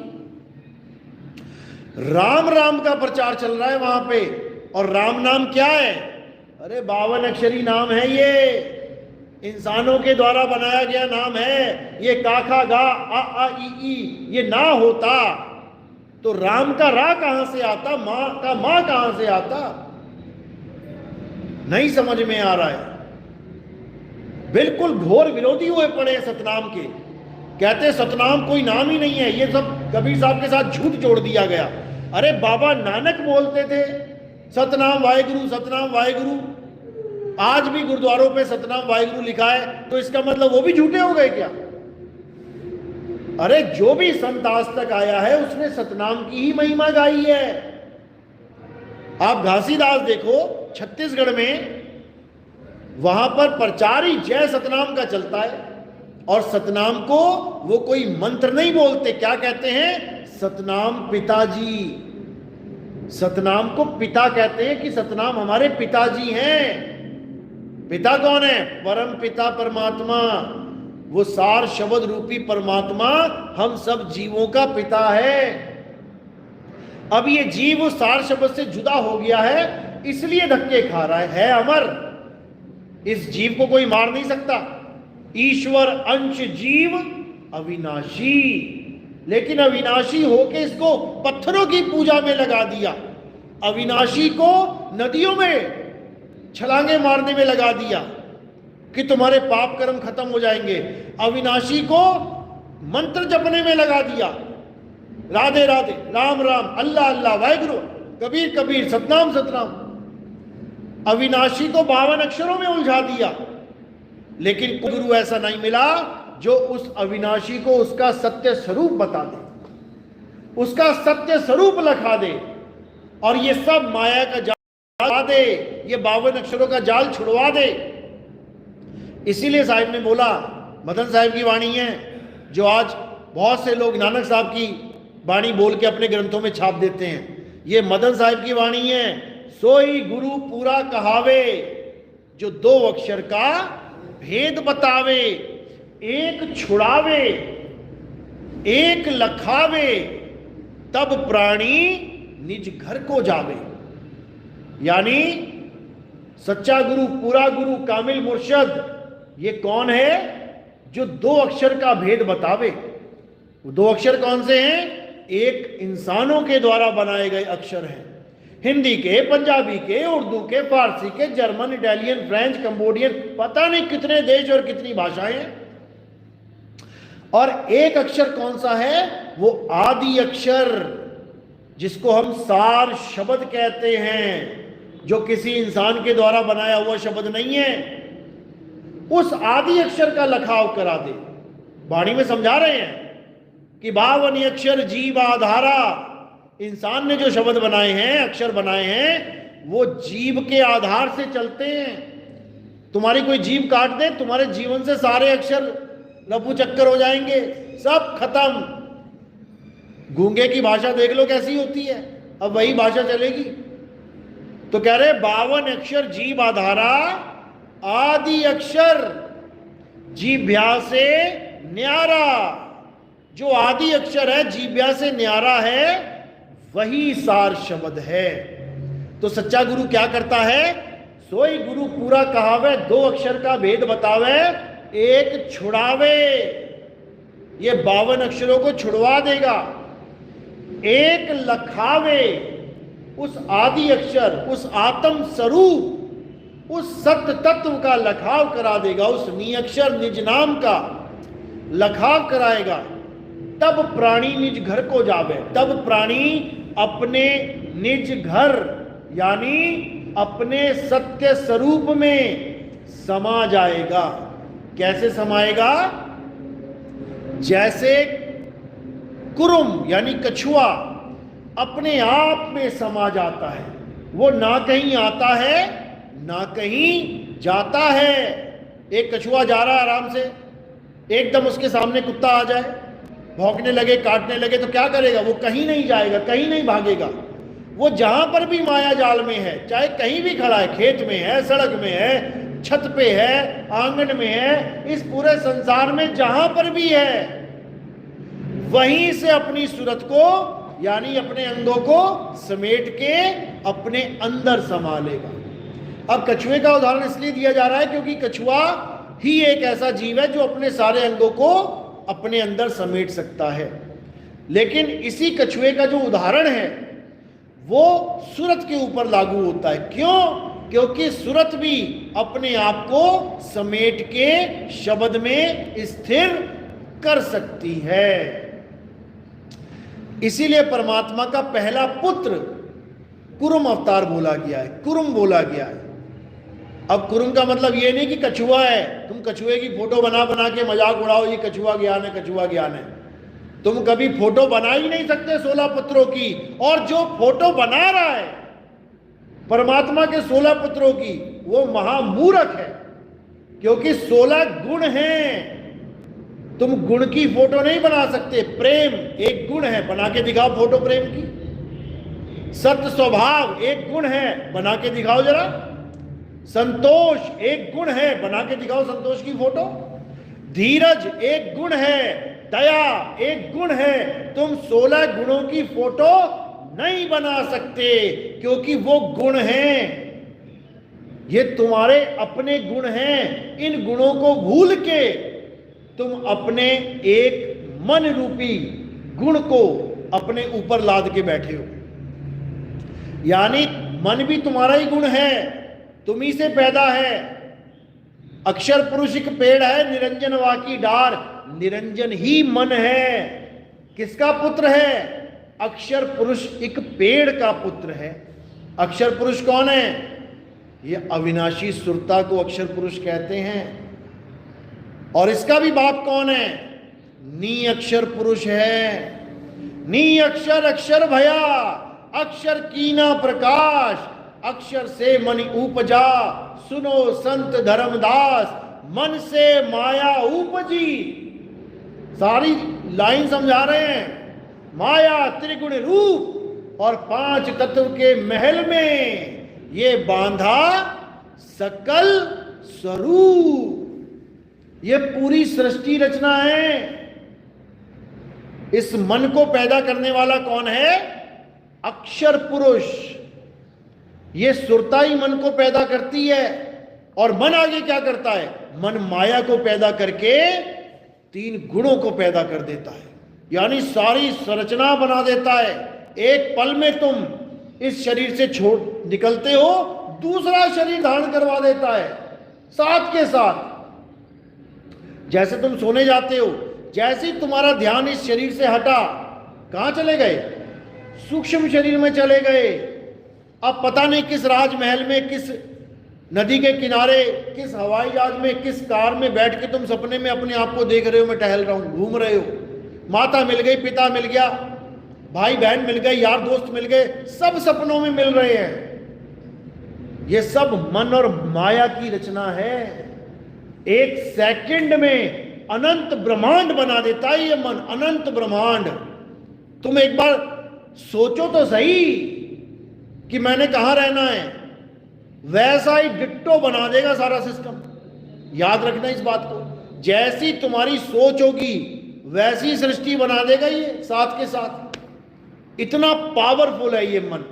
राम राम का प्रचार चल रहा है वहां पे। और राम नाम क्या है? अरे 52 अक्षरी नाम है ये, इंसानों के द्वारा बनाया गया नाम है। ये का खा गा आ आ ई ये ना होता तो राम का रा कहां से आता, मां का मां कहां से आता? नहीं समझ में आ रहा है। बिल्कुल घोर विरोधी हुए पड़े हैं सतनाम के। कहते सतनाम कोई नाम ही नहीं है, ये सब कबीर साहब के साथ झूठ जोड़ दिया गया। अरे बाबा नानक बोलते थे सतनाम वाहेगुरु, सतनाम वाहेगुरु। आज भी गुरुद्वारों पे सतनाम वाहेगुरु लिखा है, तो इसका मतलब वो भी झूठे हो गए क्या? अरे जो भी संत आज तक आया है उसने सतनाम की ही महिमा गाई है। आप घासीदास देखो छत्तीसगढ़ में, वहां पर प्रचार ही जय सतनाम का चलता है। और सतनाम को वो कोई मंत्र नहीं बोलते, क्या कहते हैं? सतनाम पिताजी। सतनाम को पिता कहते हैं कि सतनाम हमारे पिताजी हैं। पिता कौन है? परम पिता परमात्मा। वो सार शब्द रूपी परमात्मा हम सब जीवों का पिता है। अब ये जीव सार शब्द से जुदा हो गया है, इसलिए धक्के खा रहा है अमर। इस जीव को कोई मार नहीं सकता। ईश्वर अंश जीव अविनाशी, लेकिन अविनाशी होके इसको पत्थरों की पूजा में लगा दिया। अविनाशी को नदियों में छलांगे मारने में लगा दिया कि तुम्हारे पाप कर्म खत्म हो जाएंगे। अविनाशी को मंत्र जपने में लगा दिया, राधे राधे, राम राम, अल्लाह अल्लाह, वाहेगुरु, कबीर कबीर, सतनाम सतनाम। अविनाशी को 52 अक्षरों में उलझा दिया। लेकिन गुरु ऐसा नहीं मिला जो उस अविनाशी को उसका सत्य स्वरूप बता दे, उसका सत्य स्वरूप लखा दे, और ये सब माया का जाल दे, ये 52 अक्षरों का जाल छुड़वा दे। इसीलिए साहिब ने बोला, मदन साहिब की वाणी है जो आज बहुत से लोग नानक साहब की वाणी बोल के अपने ग्रंथों में छाप देते हैं। ये मदन साहिब की वाणी है, सोई गुरु पूरा कहावे, जो 2 अक्षर का भेद बतावे, एक छुड़ावे एक लखावे, तब प्राणी निज घर को जावे। यानी सच्चा गुरु, पूरा गुरु, कामिल मुर्शद, ये कौन है? जो 2 अक्षर का भेद बतावे। वो 2 अक्षर कौन से हैं? एक इंसानों के द्वारा बनाए गए अक्षर हैं, हिंदी के, पंजाबी के, उर्दू के, फारसी के, जर्मन, इटालियन, फ्रेंच, कंबोडियन, पता नहीं कितने देश और कितनी भाषाएं हैं। और एक अक्षर कौन सा है? वो आदि अक्षर, जिसको हम सार शब्द कहते हैं, जो किसी इंसान के द्वारा बनाया हुआ शब्द नहीं है। उस आदि अक्षर का लखाव करा दे। वाणी में समझा रहे हैं कि 52 अक्षर जीव आधारा। इंसान ने जो शब्द बनाए हैं, अक्षर बनाए हैं, वो जीव के आधार से चलते हैं। तुम्हारी कोई जीव काट दे, तुम्हारे जीवन से सारे अक्षर लपू चक्कर हो जाएंगे, सब खत्म। गूंगे की भाषा देख लो कैसी होती है, अब वही भाषा चलेगी। तो कह रहे 52 अक्षर जीव आधारा, आदि अक्षर जीभ्या से न्यारा, जो आदि अक्षर है जीभ्या से न्यारा है वही सार शब्द है। तो सच्चा गुरु क्या करता है? सोई गुरु पूरा कहावे, दो अक्षर का भेद बतावे, एक छुड़ावे, ये 52 अक्षरों को छुड़वा देगा। एक लखावे, उस आदि अक्षर, उस आत्म स्वरूप, उस सत्य तत्व का लखाव करा देगा, उस निअक्षर निज नाम का लखाव कराएगा। तब प्राणी निज घर को जावे, तब प्राणी अपने निज घर यानी अपने सत्य स्वरूप में समा जाएगा। कैसे समाएगा? जैसे कुरुम यानी कछुआ अपने आप में समा जाता है, वो ना कहीं आता है ना कहीं जाता है। एक कछुआ जा रहा है आराम से, एकदम उसके सामने कुत्ता आ जाए, भौंकने लगे, काटने लगे, तो क्या करेगा? वो कहीं नहीं जाएगा, कहीं नहीं भागेगा। वो जहां पर भी माया जाल में है, चाहे कहीं भी खड़ा है, खेत में है, सड़क में है, छत पे है, आंगन में है, इस पूरे संसार में जहां पर भी है, वहीं से अपनी सूरत को यानी अपने अंगों को समेट के अपने अंदर समा लेगा। अब कछुए का उदाहरण इसलिए दिया जा रहा है क्योंकि कछुआ ही एक ऐसा जीव है जो अपने सारे अंगों को अपने अंदर समेट सकता है। लेकिन इसी कछुए का जो उदाहरण है वो सूरत के ऊपर लागू होता है। क्यों? क्योंकि सूरत भी अपने आप को समेट के शब्द में स्थिर कर सकती है। इसीलिए परमात्मा का पहला पुत्र कुरुम अवतार बोला गया है, कुरुम बोला गया है। अब कुरुम का मतलब ये नहीं कि कछुआ है, तुम कछुए की फोटो बना बना के मजाक उड़ाओ, ये कछुआ ज्ञान है, कछुआ ज्ञान है। तुम कभी फोटो बना ही नहीं सकते 16 पुत्रों की, और जो फोटो बना रहा है परमात्मा के 16 पुत्रों की, वो महामूर्ख है, क्योंकि 16 गुण हैं। तुम गुण की फोटो नहीं बना सकते। प्रेम एक गुण है, बना के दिखाओ फोटो प्रेम की। सत्य स्वभाव एक गुण है, बना के दिखाओ जरा। संतोष एक गुण है, बना के दिखाओ संतोष की फोटो। धीरज एक गुण है, दया एक गुण है। तुम 16 गुणों की फोटो नहीं बना सकते क्योंकि वो गुण हैं, ये तुम्हारे अपने गुण हैं। इन गुणों को भूल के तुम अपने एक मन रूपी गुण को अपने ऊपर लाद के बैठे हो। यानी मन भी तुम्हारा ही गुण है, तुम ही से पैदा है। अक्षर पुरुष एक पेड़ है, निरंजन वाकी डार, निरंजन ही मन है। किसका पुत्र है? अक्षर पुरुष एक पेड़ का पुत्र है। अक्षर पुरुष कौन है? ये अविनाशी सुरता को अक्षर पुरुष कहते हैं। और इसका भी बाप कौन है? नी अक्षर पुरुष है। नी अक्षर अक्षर भया, अक्षर कीना प्रकाश, अक्षर से मन उपजा, सुनो संत धर्मदास, मन से माया उपजी। सारी लाइन समझा रहे हैं। माया त्रिगुण रूप और 5 तत्व के महल में ये बांधा सकल स्वरूप। ये पूरी सृष्टि रचना है। इस मन को पैदा करने वाला कौन है? अक्षर पुरुष। ये सुरता ही मन को पैदा करती है। और मन आगे क्या करता है? मन माया को पैदा करके 3 गुणों को पैदा कर देता है, यानी सारी संरचना बना देता है। एक पल में तुम इस शरीर से छोड़ निकलते हो, दूसरा शरीर धारण करवा देता है साथ के साथ। जैसे तुम सोने जाते हो, जैसे ही तुम्हारा ध्यान इस शरीर से हटा, कहां चले गए? सूक्ष्म शरीर में चले गए। अब पता नहीं किस राजमहल में, किस नदी के किनारे, किस हवाई जहाज में, किस कार में बैठ के तुम सपने में अपने आप को देख रहे हो, मैं टहल रहा हूं, घूम रहे हो। माता मिल गई, पिता मिल गया, भाई बहन मिल गए, यार दोस्त मिल गए, सब सपनों में मिल रहे हैं। ये सब मन और माया की रचना है। एक सेकंड में अनंत ब्रह्मांड बना देता है ये मन, अनंत ब्रह्मांड। तुम एक बार सोचो तो सही कि मैंने कहां रहना है, वैसा ही डिट्टो बना देगा सारा सिस्टम। याद रखना इस बात को। जैसी तुम्हारी सोच होगी वैसी सृष्टि बना देगा ये साथ के साथ। इतना पावरफुल है ये मन।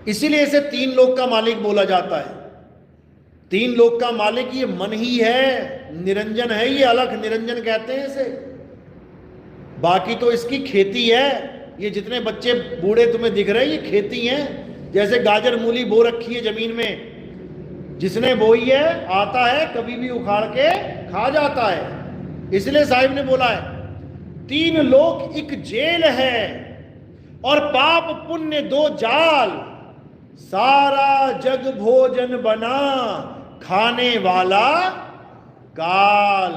इसीलिए इसे तीन लोक का मालिक बोला जाता है। तीन लोक का मालिक ये मन ही है, निरंजन है ये, अलख निरंजन कहते हैं इसे। बाकी तो इसकी खेती है। ये जितने बच्चे बूढ़े तुम्हें दिख रहे हैं ये खेती हैं। जैसे गाजर मूली बो रखी है जमीन में, जिसने बोई है आता है कभी भी उखाड़ के खा जाता है। इसलिए साहिब ने बोला है तीन लोक एक जेल है और पाप पुण्य दो जाल, सारा जग भोजन बना खाने वाला काल।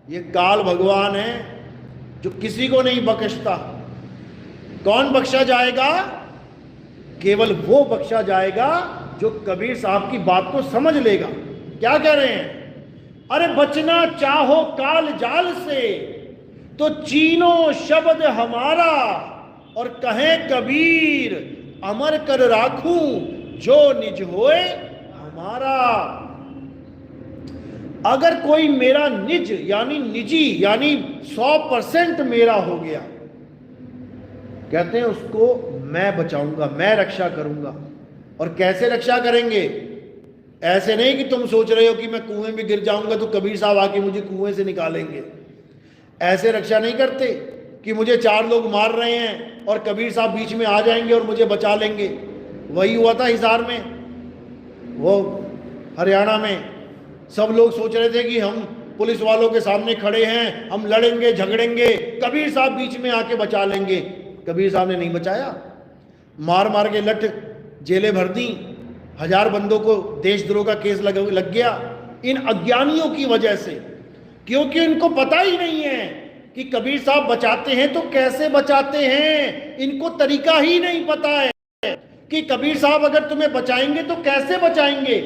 ये काल भगवान है जो किसी को नहीं बख्शता। कौन बख्शा जाएगा? केवल वो बख्शा जाएगा जो कबीर साहब की बात को समझ लेगा। क्या कह रहे हैं? अरे बचना चाहो काल जाल से तो चीनो शब्द हमारा, और कहे कबीर अमर कर राखूं जो निज होए हमारा। अगर कोई मेरा निज यानी निजी यानी 100% मेरा हो गया, कहते हैं उसको मैं बचाऊंगा, मैं रक्षा करूंगा। और कैसे रक्षा करेंगे? ऐसे नहीं कि तुम सोच रहे हो कि मैं कुएं में गिर जाऊंगा तो कबीर साहब आके मुझे कुएं से निकालेंगे। ऐसे रक्षा नहीं करते कि मुझे 4 लोग मार रहे हैं और कबीर साहब बीच में आ जाएंगे और मुझे बचा लेंगे। वही हुआ था हिसार में, वो हरियाणा में। सब लोग सोच रहे थे कि हम पुलिस वालों के सामने खड़े हैं, हम लड़ेंगे झगड़ेंगे, कबीर साहब बीच में आके बचा लेंगे। कबीर साहब ने नहीं बचाया। मार मार के लठ जेलें भर दी, 1000 बंदों को देशद्रोह का केस लग गया इन अज्ञानियों की वजह से। क्योंकि इनको पता ही नहीं है कि कबीर साहब बचाते हैं तो कैसे बचाते हैं। इनको तरीका ही नहीं पता है कि कबीर साहब अगर तुम्हें बचाएंगे तो कैसे बचाएंगे।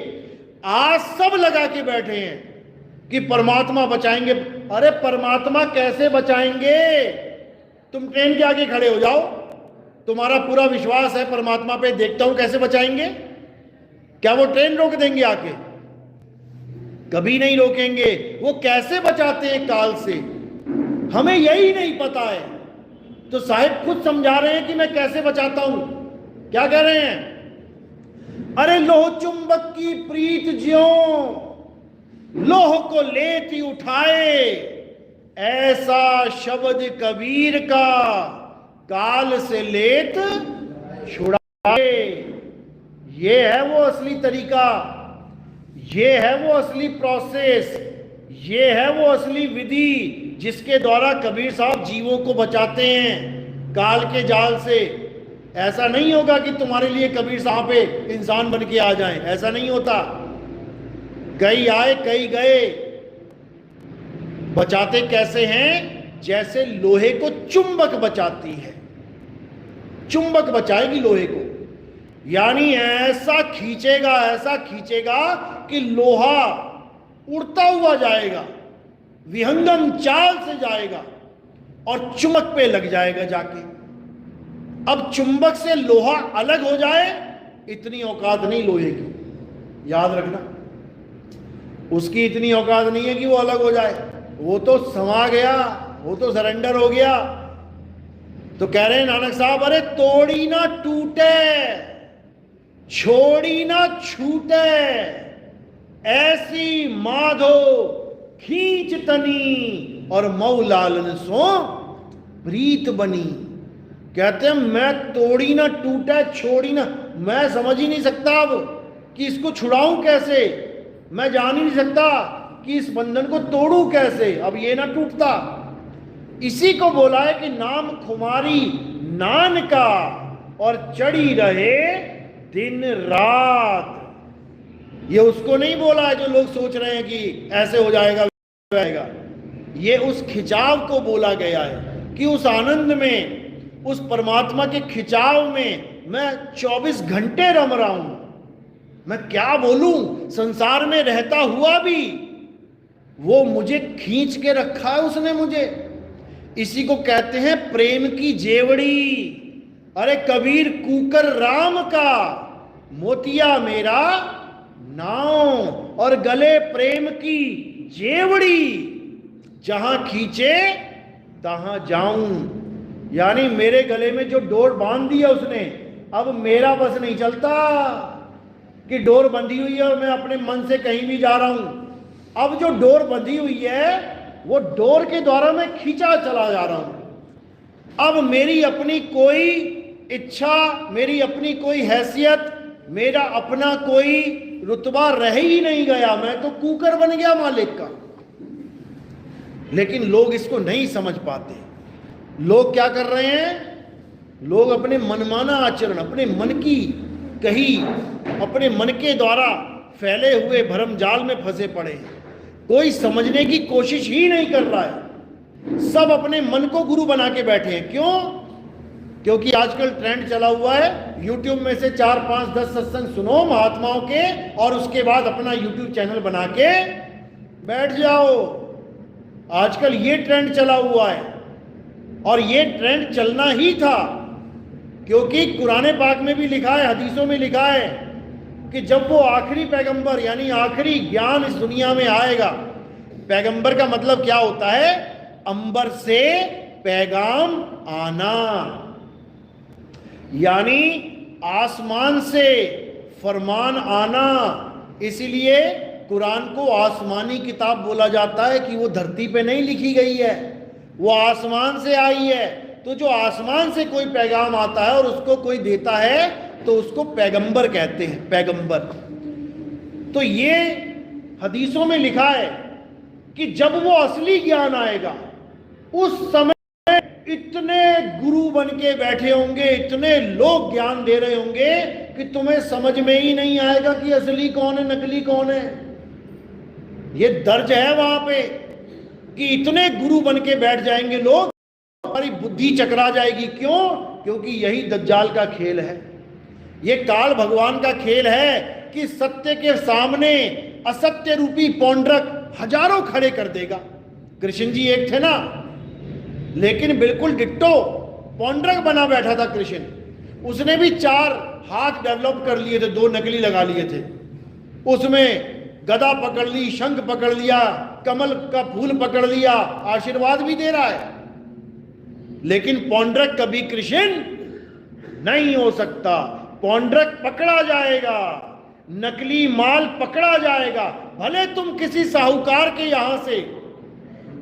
आज सब लगा के बैठे हैं कि परमात्मा बचाएंगे। अरे परमात्मा कैसे बचाएंगे? तुम ट्रेन के आगे खड़े हो जाओ, तुम्हारा पूरा विश्वास है परमात्मा पे, देखता हूं कैसे बचाएंगे। क्या वो ट्रेन रोक देंगे आके? कभी नहीं रोकेंगे। वो कैसे बचाते हैं काल से, हमें यही नहीं पता है। तो साहिब खुद समझा रहे हैं कि मैं कैसे बचाता हूं। क्या कह रहे हैं? अरे लोह चुंबक की प्रीत ज्यों लोह को लेती उठाए, ऐसा शब्द कबीर का काल से लेत छुड़ाए। ये है वो असली तरीका, ये है वो असली प्रोसेस, ये है वो असली विधि जिसके द्वारा कबीर साहब जीवों को बचाते हैं काल के जाल से। ऐसा नहीं होगा कि तुम्हारे लिए कबीर साहब पे इंसान बन के आ जाएं, ऐसा नहीं होता। कई आए कई गए। बचाते कैसे हैं? जैसे लोहे को चुंबक बचाती है। चुंबक बचाएगी लोहे को, यानी ऐसा खींचेगा कि लोहा उड़ता हुआ जाएगा, विहंगम चाल से जाएगा और चुंबक पे लग जाएगा जाके। अब चुंबक से लोहा अलग हो जाए, इतनी औकात नहीं लोहे की, याद रखना। उसकी इतनी औकात नहीं है कि वो अलग हो जाए। वो तो समा गया, वो तो सरेंडर हो गया। तो कह रहे हैं नानक साहब, अरे तोड़ी ना टूटे, छोड़ी ना छूटे, ऐसी माधो खींच तनी और मऊलालन सो प्रीत बनी। कहते हैं मैं तोड़ी ना टूटे, छोड़ी ना, मैं समझ ही नहीं सकता अब कि इसको छुड़ाऊं कैसे। मैं जान ही नहीं सकता कि इस बंधन को तोड़ूं कैसे, अब ये ना टूटता। इसी को बोला है कि नाम खुमारी नान का और चढ़ी रहे दिन रात। ये उसको नहीं बोला है जो लोग सोच रहे हैं कि ऐसे हो जाएगा जाएगा। ये उस खिंचाव को बोला गया है कि उस आनंद में, उस परमात्मा के खिंचाव में मैं 24 घंटे रम रहा हूं। मैं क्या बोलूं, संसार में रहता हुआ भी वो मुझे खींच के रखा है उसने मुझे। इसी को कहते हैं प्रेम की जेवड़ी। अरे कबीर कूकर राम का, मोतिया मेरा नाव, और गले प्रेम की जेवड़ी जहां खींचे तहां जाऊं। यानी मेरे गले में जो डोर बांध दिया उसने, अब मेरा बस नहीं चलता कि डोर बंधी हुई है और मैं अपने मन से कहीं भी जा रहा हूं। अब जो डोर बंधी हुई है वो डोर के द्वारा मैं खींचा चला जा रहा हूं। अब मेरी अपनी कोई इच्छा, मेरी अपनी कोई हैसियत, मेरा अपना कोई रुतबा रह ही नहीं गया, मैं तो कुकर बन गया मालिक का। लेकिन लोग इसको नहीं समझ पाते। लोग क्या कर रहे हैं? लोग अपने मनमाना आचरण, अपने मन की कही, अपने मन के द्वारा फैले हुए भरमजाल में फंसे पड़े हैं। कोई समझने की कोशिश ही नहीं कर रहा है। सब अपने मन को गुरु बना के बैठे हैं। क्यों? क्योंकि आजकल ट्रेंड चला हुआ है, यूट्यूब में से 4, 5, 10 सत्संग सुनो महात्माओं के और उसके बाद अपना यूट्यूब चैनल बना के बैठ जाओ। आजकल ये ट्रेंड चला हुआ है और ये ट्रेंड चलना ही था, क्योंकि कुरान पाक में भी लिखा है, हदीसों में लिखा है कि जब वो आखिरी पैगंबर यानी आखिरी ज्ञान इस दुनिया में आएगा। पैगंबर का मतलब क्या होता है? अंबर से पैगाम आना, यानी आसमान से फरमान आना। इसीलिए कुरान को आसमानी किताब बोला जाता है कि वो धरती पे नहीं लिखी गई है, वो आसमान से आई है। तो जो आसमान से कोई पैगाम आता है और उसको कोई देता है तो उसको पैगंबर कहते हैं, पैगंबर। तो ये हदीसों में लिखा है कि जब वो असली ज्ञान आएगा उस समय इतने गुरु बन के बैठे होंगे, इतने लोग ज्ञान दे रहे होंगे कि तुम्हें समझ में ही नहीं आएगा कि असली कौन है, नकली कौन है। ये दर्ज है वहां पे कि इतने गुरु बन के बैठ जाएंगे लोग, हमारी बुद्धि चकरा जाएगी। क्यों? क्योंकि यही दज्जाल का खेल है, ये काल भगवान का खेल है कि सत्य के सामने असत्य रूपी पौंड्रक हजारों खड़े कर देगा। कृष्ण जी एक थे ना, लेकिन बिल्कुल डिट्टो पौंड्रक बना बैठा था कृष्ण। उसने भी 4 हाथ डेवलप कर लिए थे, 2 नकली लगा लिए थे। उसमें गदा पकड़ ली, शंख पकड़ लिया, कमल का फूल पकड़ लिया, आशीर्वाद भी दे रहा है। लेकिन पौंड्रक कभी कृष्ण नहीं हो सकता। पौंड्रक पकड़ा जाएगा, नकली माल पकड़ा जाएगा। भले तुम किसी साहूकार के यहां से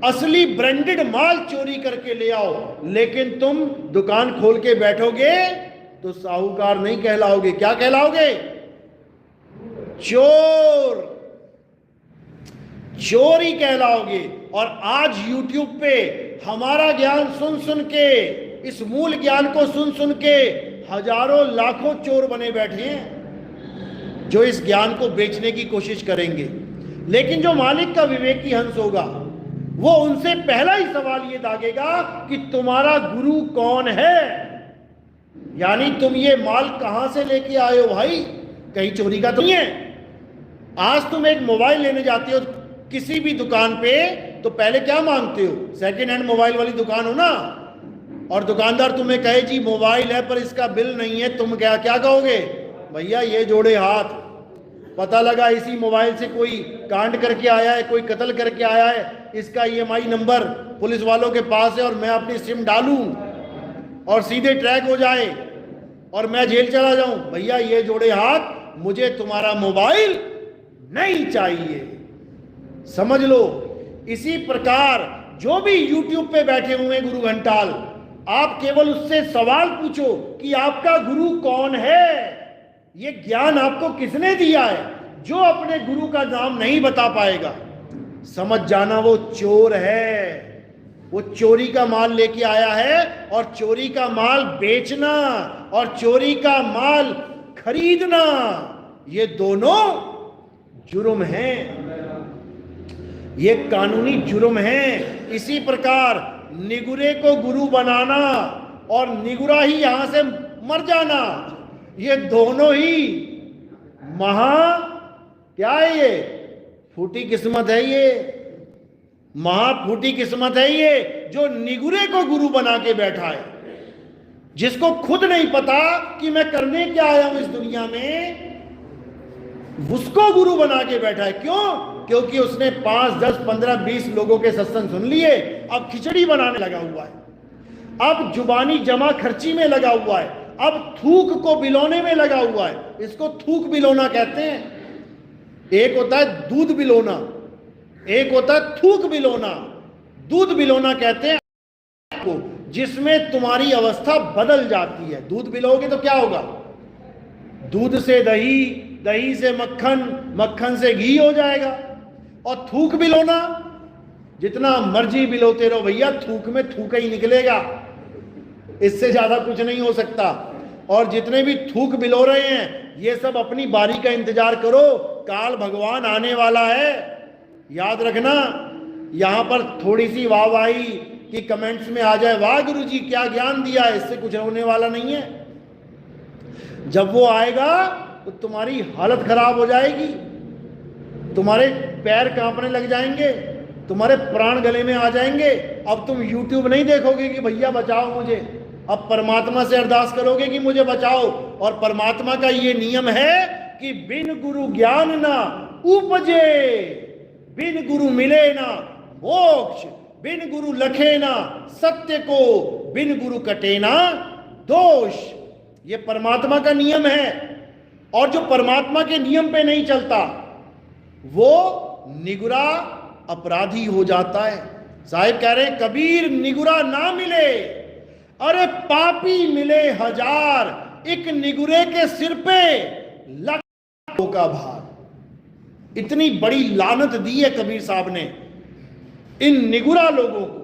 असली ब्रांडेड माल चोरी करके ले आओ, लेकिन तुम दुकान खोल के बैठोगे तो साहूकार नहीं कहलाओगे। क्या कहलाओगे? चोर, चोरी कहलाओगे। और आज YouTube पे हमारा ज्ञान सुन सुन के, इस मूल ज्ञान को सुन सुन के हजारों लाखों चोर बने बैठे हैं जो इस ज्ञान को बेचने की कोशिश करेंगे। लेकिन जो मालिक का विवेकी हंस होगा वो उनसे पहला ही सवाल ये दागेगा कि तुम्हारा गुरु कौन है, यानी तुम ये माल कहां से लेके आए हो भाई, कहीं चोरी का तो नहीं है। आज तुम एक मोबाइल लेने जाते हो किसी भी दुकान पे तो पहले क्या मांगते हो? सेकेंड हैंड मोबाइल वाली दुकान हो ना, और दुकानदार तुम्हें कहे जी मोबाइल है पर इसका बिल नहीं है, तुम क्या क्या कहोगे? भैया ये जोड़े हाथ, पता लगा इसी मोबाइल से कोई कांड करके आया है, कोई कत्ल करके आया है, इसका EMI नंबर पुलिस वालों के पास है और मैं अपनी सिम डालूं और सीधे ट्रैक हो जाए और मैं जेल चला जाऊं। भैया ये जोड़े हाथ, मुझे तुम्हारा मोबाइल नहीं चाहिए। समझ लो। इसी प्रकार जो भी YouTube पे बैठे हुए गुरु घंटाल, आप केवल उससे सवाल पूछो कि आपका गुरु कौन है, ये ज्ञान आपको किसने दिया है। जो अपने गुरु का नाम नहीं बता पाएगा, समझ जाना वो चोर है। वो चोरी का माल लेके आया है, और चोरी का माल बेचना और चोरी का माल खरीदना, ये दोनों जुर्म हैं, ये कानूनी जुर्म है। इसी प्रकार निगुरे को गुरु बनाना और निगुरा ही यहां से मर जाना, ये दोनों ही क्या है? ये फूटी किस्मत है, ये फूटी किस्मत है ये, जो निगुरे को गुरु बना के बैठा है, जिसको खुद नहीं पता कि मैं करने क्या आया हूं इस दुनिया में, उसको गुरु बना के बैठा है। क्यों? क्योंकि उसने 5, 10, 15, 20 लोगों के सत्संग सुन लिए, अब खिचड़ी बनाने लगा हुआ है, अब जुबानी जमा खर्ची में लगा हुआ है, अब थूक को बिलोने में लगा हुआ है। इसको थूक बिलोना कहते हैं। एक होता है दूध बिलोना, एक होता है थूक बिलोना। दूध बिलोना कहते हैं को, जिसमें तुम्हारी अवस्था बदल जाती है। दूध बिलोगे तो क्या होगा? दूध से दही, दही से मक्खन, मक्खन से घी हो जाएगा। और थूक बिलोना, जितना मर्जी बिलोते रहो भैया, थूक में थूक ही निकलेगा, इससे ज्यादा कुछ नहीं हो सकता। और जितने भी थूक बिलो रहे हैं, ये सब अपनी बारी का इंतजार करो, काल भगवान आने वाला है। याद रखना, यहां पर थोड़ी सी वाहवाही कि कमेंट्स में आ जाए, वाह गुरु जी क्या ज्ञान दिया, इससे कुछ होने वाला नहीं है। जब वो आएगा तो तुम्हारी हालत खराब हो जाएगी, तुम्हारे पैर कांपने लग जाएंगे, तुम्हारे प्राण गले में आ जाएंगे। अब तुम YouTube नहीं देखोगे कि भैया बचाओ मुझे, अब परमात्मा से अरदास करोगे कि मुझे बचाओ। और परमात्मा का ये नियम है कि बिन गुरु ज्ञान ना उपजे, बिन गुरु मिले ना मोक्ष, बिन गुरु लखे ना सत्य को, बिन गुरु कटे ना दोष। ये परमात्मा का नियम है। और जो परमात्मा के नियम पे नहीं चलता वो निगुरा अपराधी हो जाता है। साहिब कह रहे हैं, कबीर निगुरा ना मिले, अरे पापी मिले हजार, एक निगुरे के सिर पे लाखों का भार। इतनी बड़ी लानत दी है कबीर साहब ने इन निगुरा लोगों को।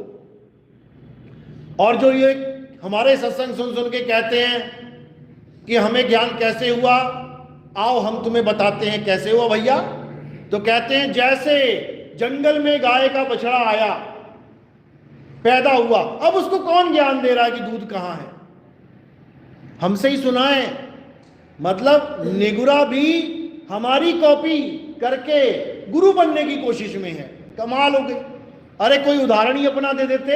और जो ये हमारे सत्संग सुन सुन के कहते हैं कि हमें ज्ञान कैसे हुआ, आओ हम तुम्हें बताते हैं कैसे हुआ भैया। तो कहते हैं जैसे जंगल में गाय का बछड़ा आया, पैदा हुआ, अब उसको कौन ज्ञान दे रहा है कि दूध कहां है? हमसे ही सुना है। मतलब निगुरा भी हमारी कॉपी करके गुरु बनने की कोशिश में है। कमाल हो गई। अरे कोई उदाहरण ही अपना दे देते,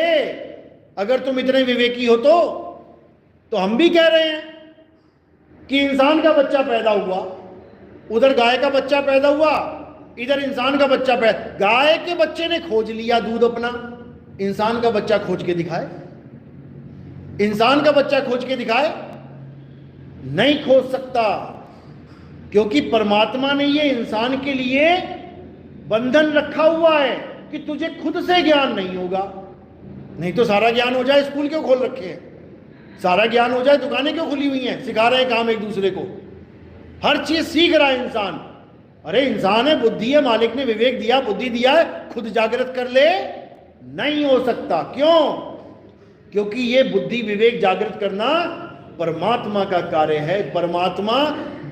अगर तुम इतने विवेकी हो तो हम भी कह रहे हैं कि इंसान का बच्चा पैदा हुआ, उधर गाय का बच्चा पैदा हुआ, इधर इंसान का बच्चा पैदा। गाय के बच्चे ने खोज लिया दूध अपना, इंसान का बच्चा खोज के दिखाए, इंसान का बच्चा खोज के दिखाए? नहीं खोज सकता, क्योंकि परमात्मा ने ये इंसान के लिए बंधन रखा हुआ है कि तुझे खुद से ज्ञान नहीं होगा। नहीं तो सारा ज्ञान हो जाए, स्कूल क्यों खोल रखे हैं? सारा ज्ञान हो जाए, दुकानें क्यों खुली हुई हैं? सिखा रहे हैं काम एक दूसरे को, हर चीज सीख रहा है इंसान। अरे इंसान है, बुद्धि है, मालिक ने विवेक दिया, बुद्धि दिया है, खुद जागृत कर ले। नहीं हो सकता। क्यों? क्योंकि ये बुद्धि विवेक जागृत करना परमात्मा का कार्य है। परमात्मा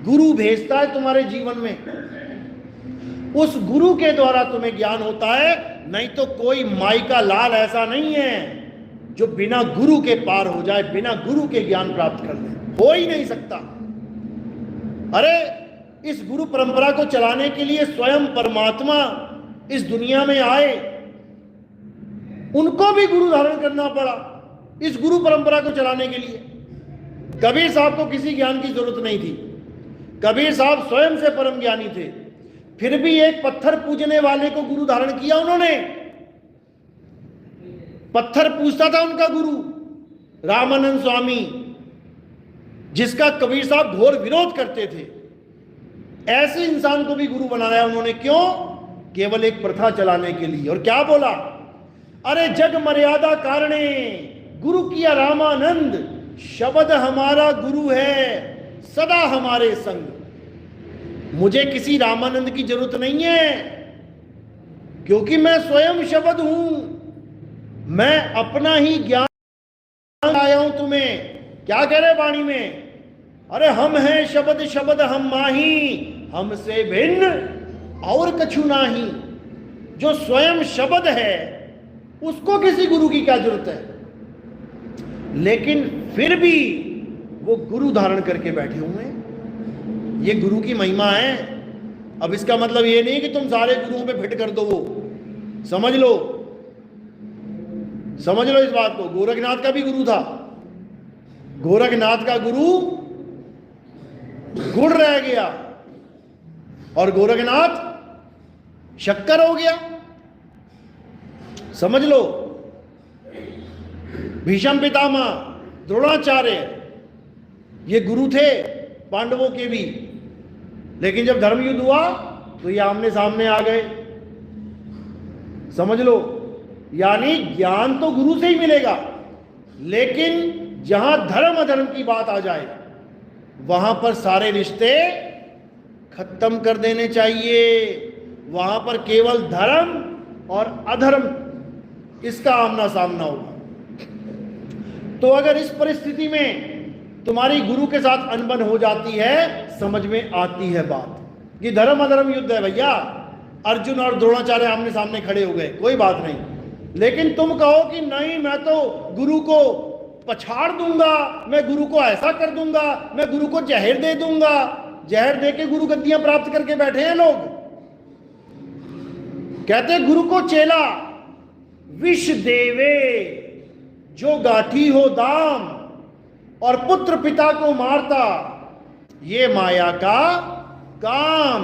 गुरु भेजता है तुम्हारे जीवन में, उस गुरु के द्वारा तुम्हें ज्ञान होता है। नहीं तो कोई माई का लाल ऐसा नहीं है जो बिना गुरु के पार हो जाए, बिना गुरु के ज्ञान प्राप्त कर ले, हो ही नहीं सकता। अरे इस गुरु परंपरा को चलाने के लिए स्वयं परमात्मा इस दुनिया में आए, उनको भी गुरु धारण करना पड़ा इस गुरु परंपरा को चलाने के लिए। कबीर साहब को किसी ज्ञान की जरूरत नहीं थी, कबीर साहब स्वयं से परम ज्ञानी थे, फिर भी एक पत्थर पूजने वाले को गुरु धारण किया उन्होंने। पत्थर पूजता था उनका गुरु रामानंद स्वामी, जिसका कबीर साहब घोर विरोध करते थे। ऐसे इंसान को भी गुरु बनाया उन्होंने। क्यों? केवल एक प्रथा चलाने के लिए। और क्या बोला? अरे जग मर्यादा कारणे गुरु किया रामानंद, शब्द हमारा गुरु है सदा हमारे संग। मुझे किसी रामानंद की जरूरत नहीं है, क्योंकि मैं स्वयं शब्द हूं। मैं अपना ही ज्ञान आया हूं तुम्हें। क्या कह रहे वाणी में? अरे हम हैं शब्द, शब्द हम माही, हमसे भिन्न और कछु नाही। जो स्वयं शब्द है उसको किसी गुरु की क्या जरूरत है? लेकिन फिर भी वो गुरु धारण करके बैठे हुए हैं। ये गुरु की महिमा है। अब इसका मतलब ये नहीं कि तुम सारे गुरुओं पे फिट कर दो। वो समझ लो, समझ लो इस बात को। गोरखनाथ का भी गुरु था, गोरखनाथ का गुरु गुड़ रह गया, और गोरखनाथ शक्कर हो गया। समझ लो, भीष्म पितामह, द्रोणाचार्य, ये गुरु थे पांडवों के भी, लेकिन जब धर्म युद्ध हुआ तो ये आमने सामने आ गए। समझ लो, यानी ज्ञान तो गुरु से ही मिलेगा, लेकिन जहां धर्म अधर्म की बात आ जाए वहां पर सारे रिश्ते खत्म कर देने चाहिए। वहां पर केवल धर्म और अधर्म इसका आमना सामना होगा। तो अगर इस परिस्थिति में तुम्हारी गुरु के साथ अनबन हो जाती है, समझ में आती है बात कि धर्म अधर्म युद्ध है भैया, अर्जुन और द्रोणाचार्य आमने सामने खड़े हो गए, कोई बात नहीं। लेकिन तुम कहो कि नहीं, मैं तो गुरु को पछाड़ दूंगा, मैं गुरु को ऐसा कर दूंगा, मैं गुरु को जहर दे दूंगा। जहर दे के गुरु गद्दियां प्राप्त करके बैठे हैं लोग। कहते गुरु को चेला विष देवे जो गाठी हो दाम, और पुत्र पिता को मारता, ये माया का काम।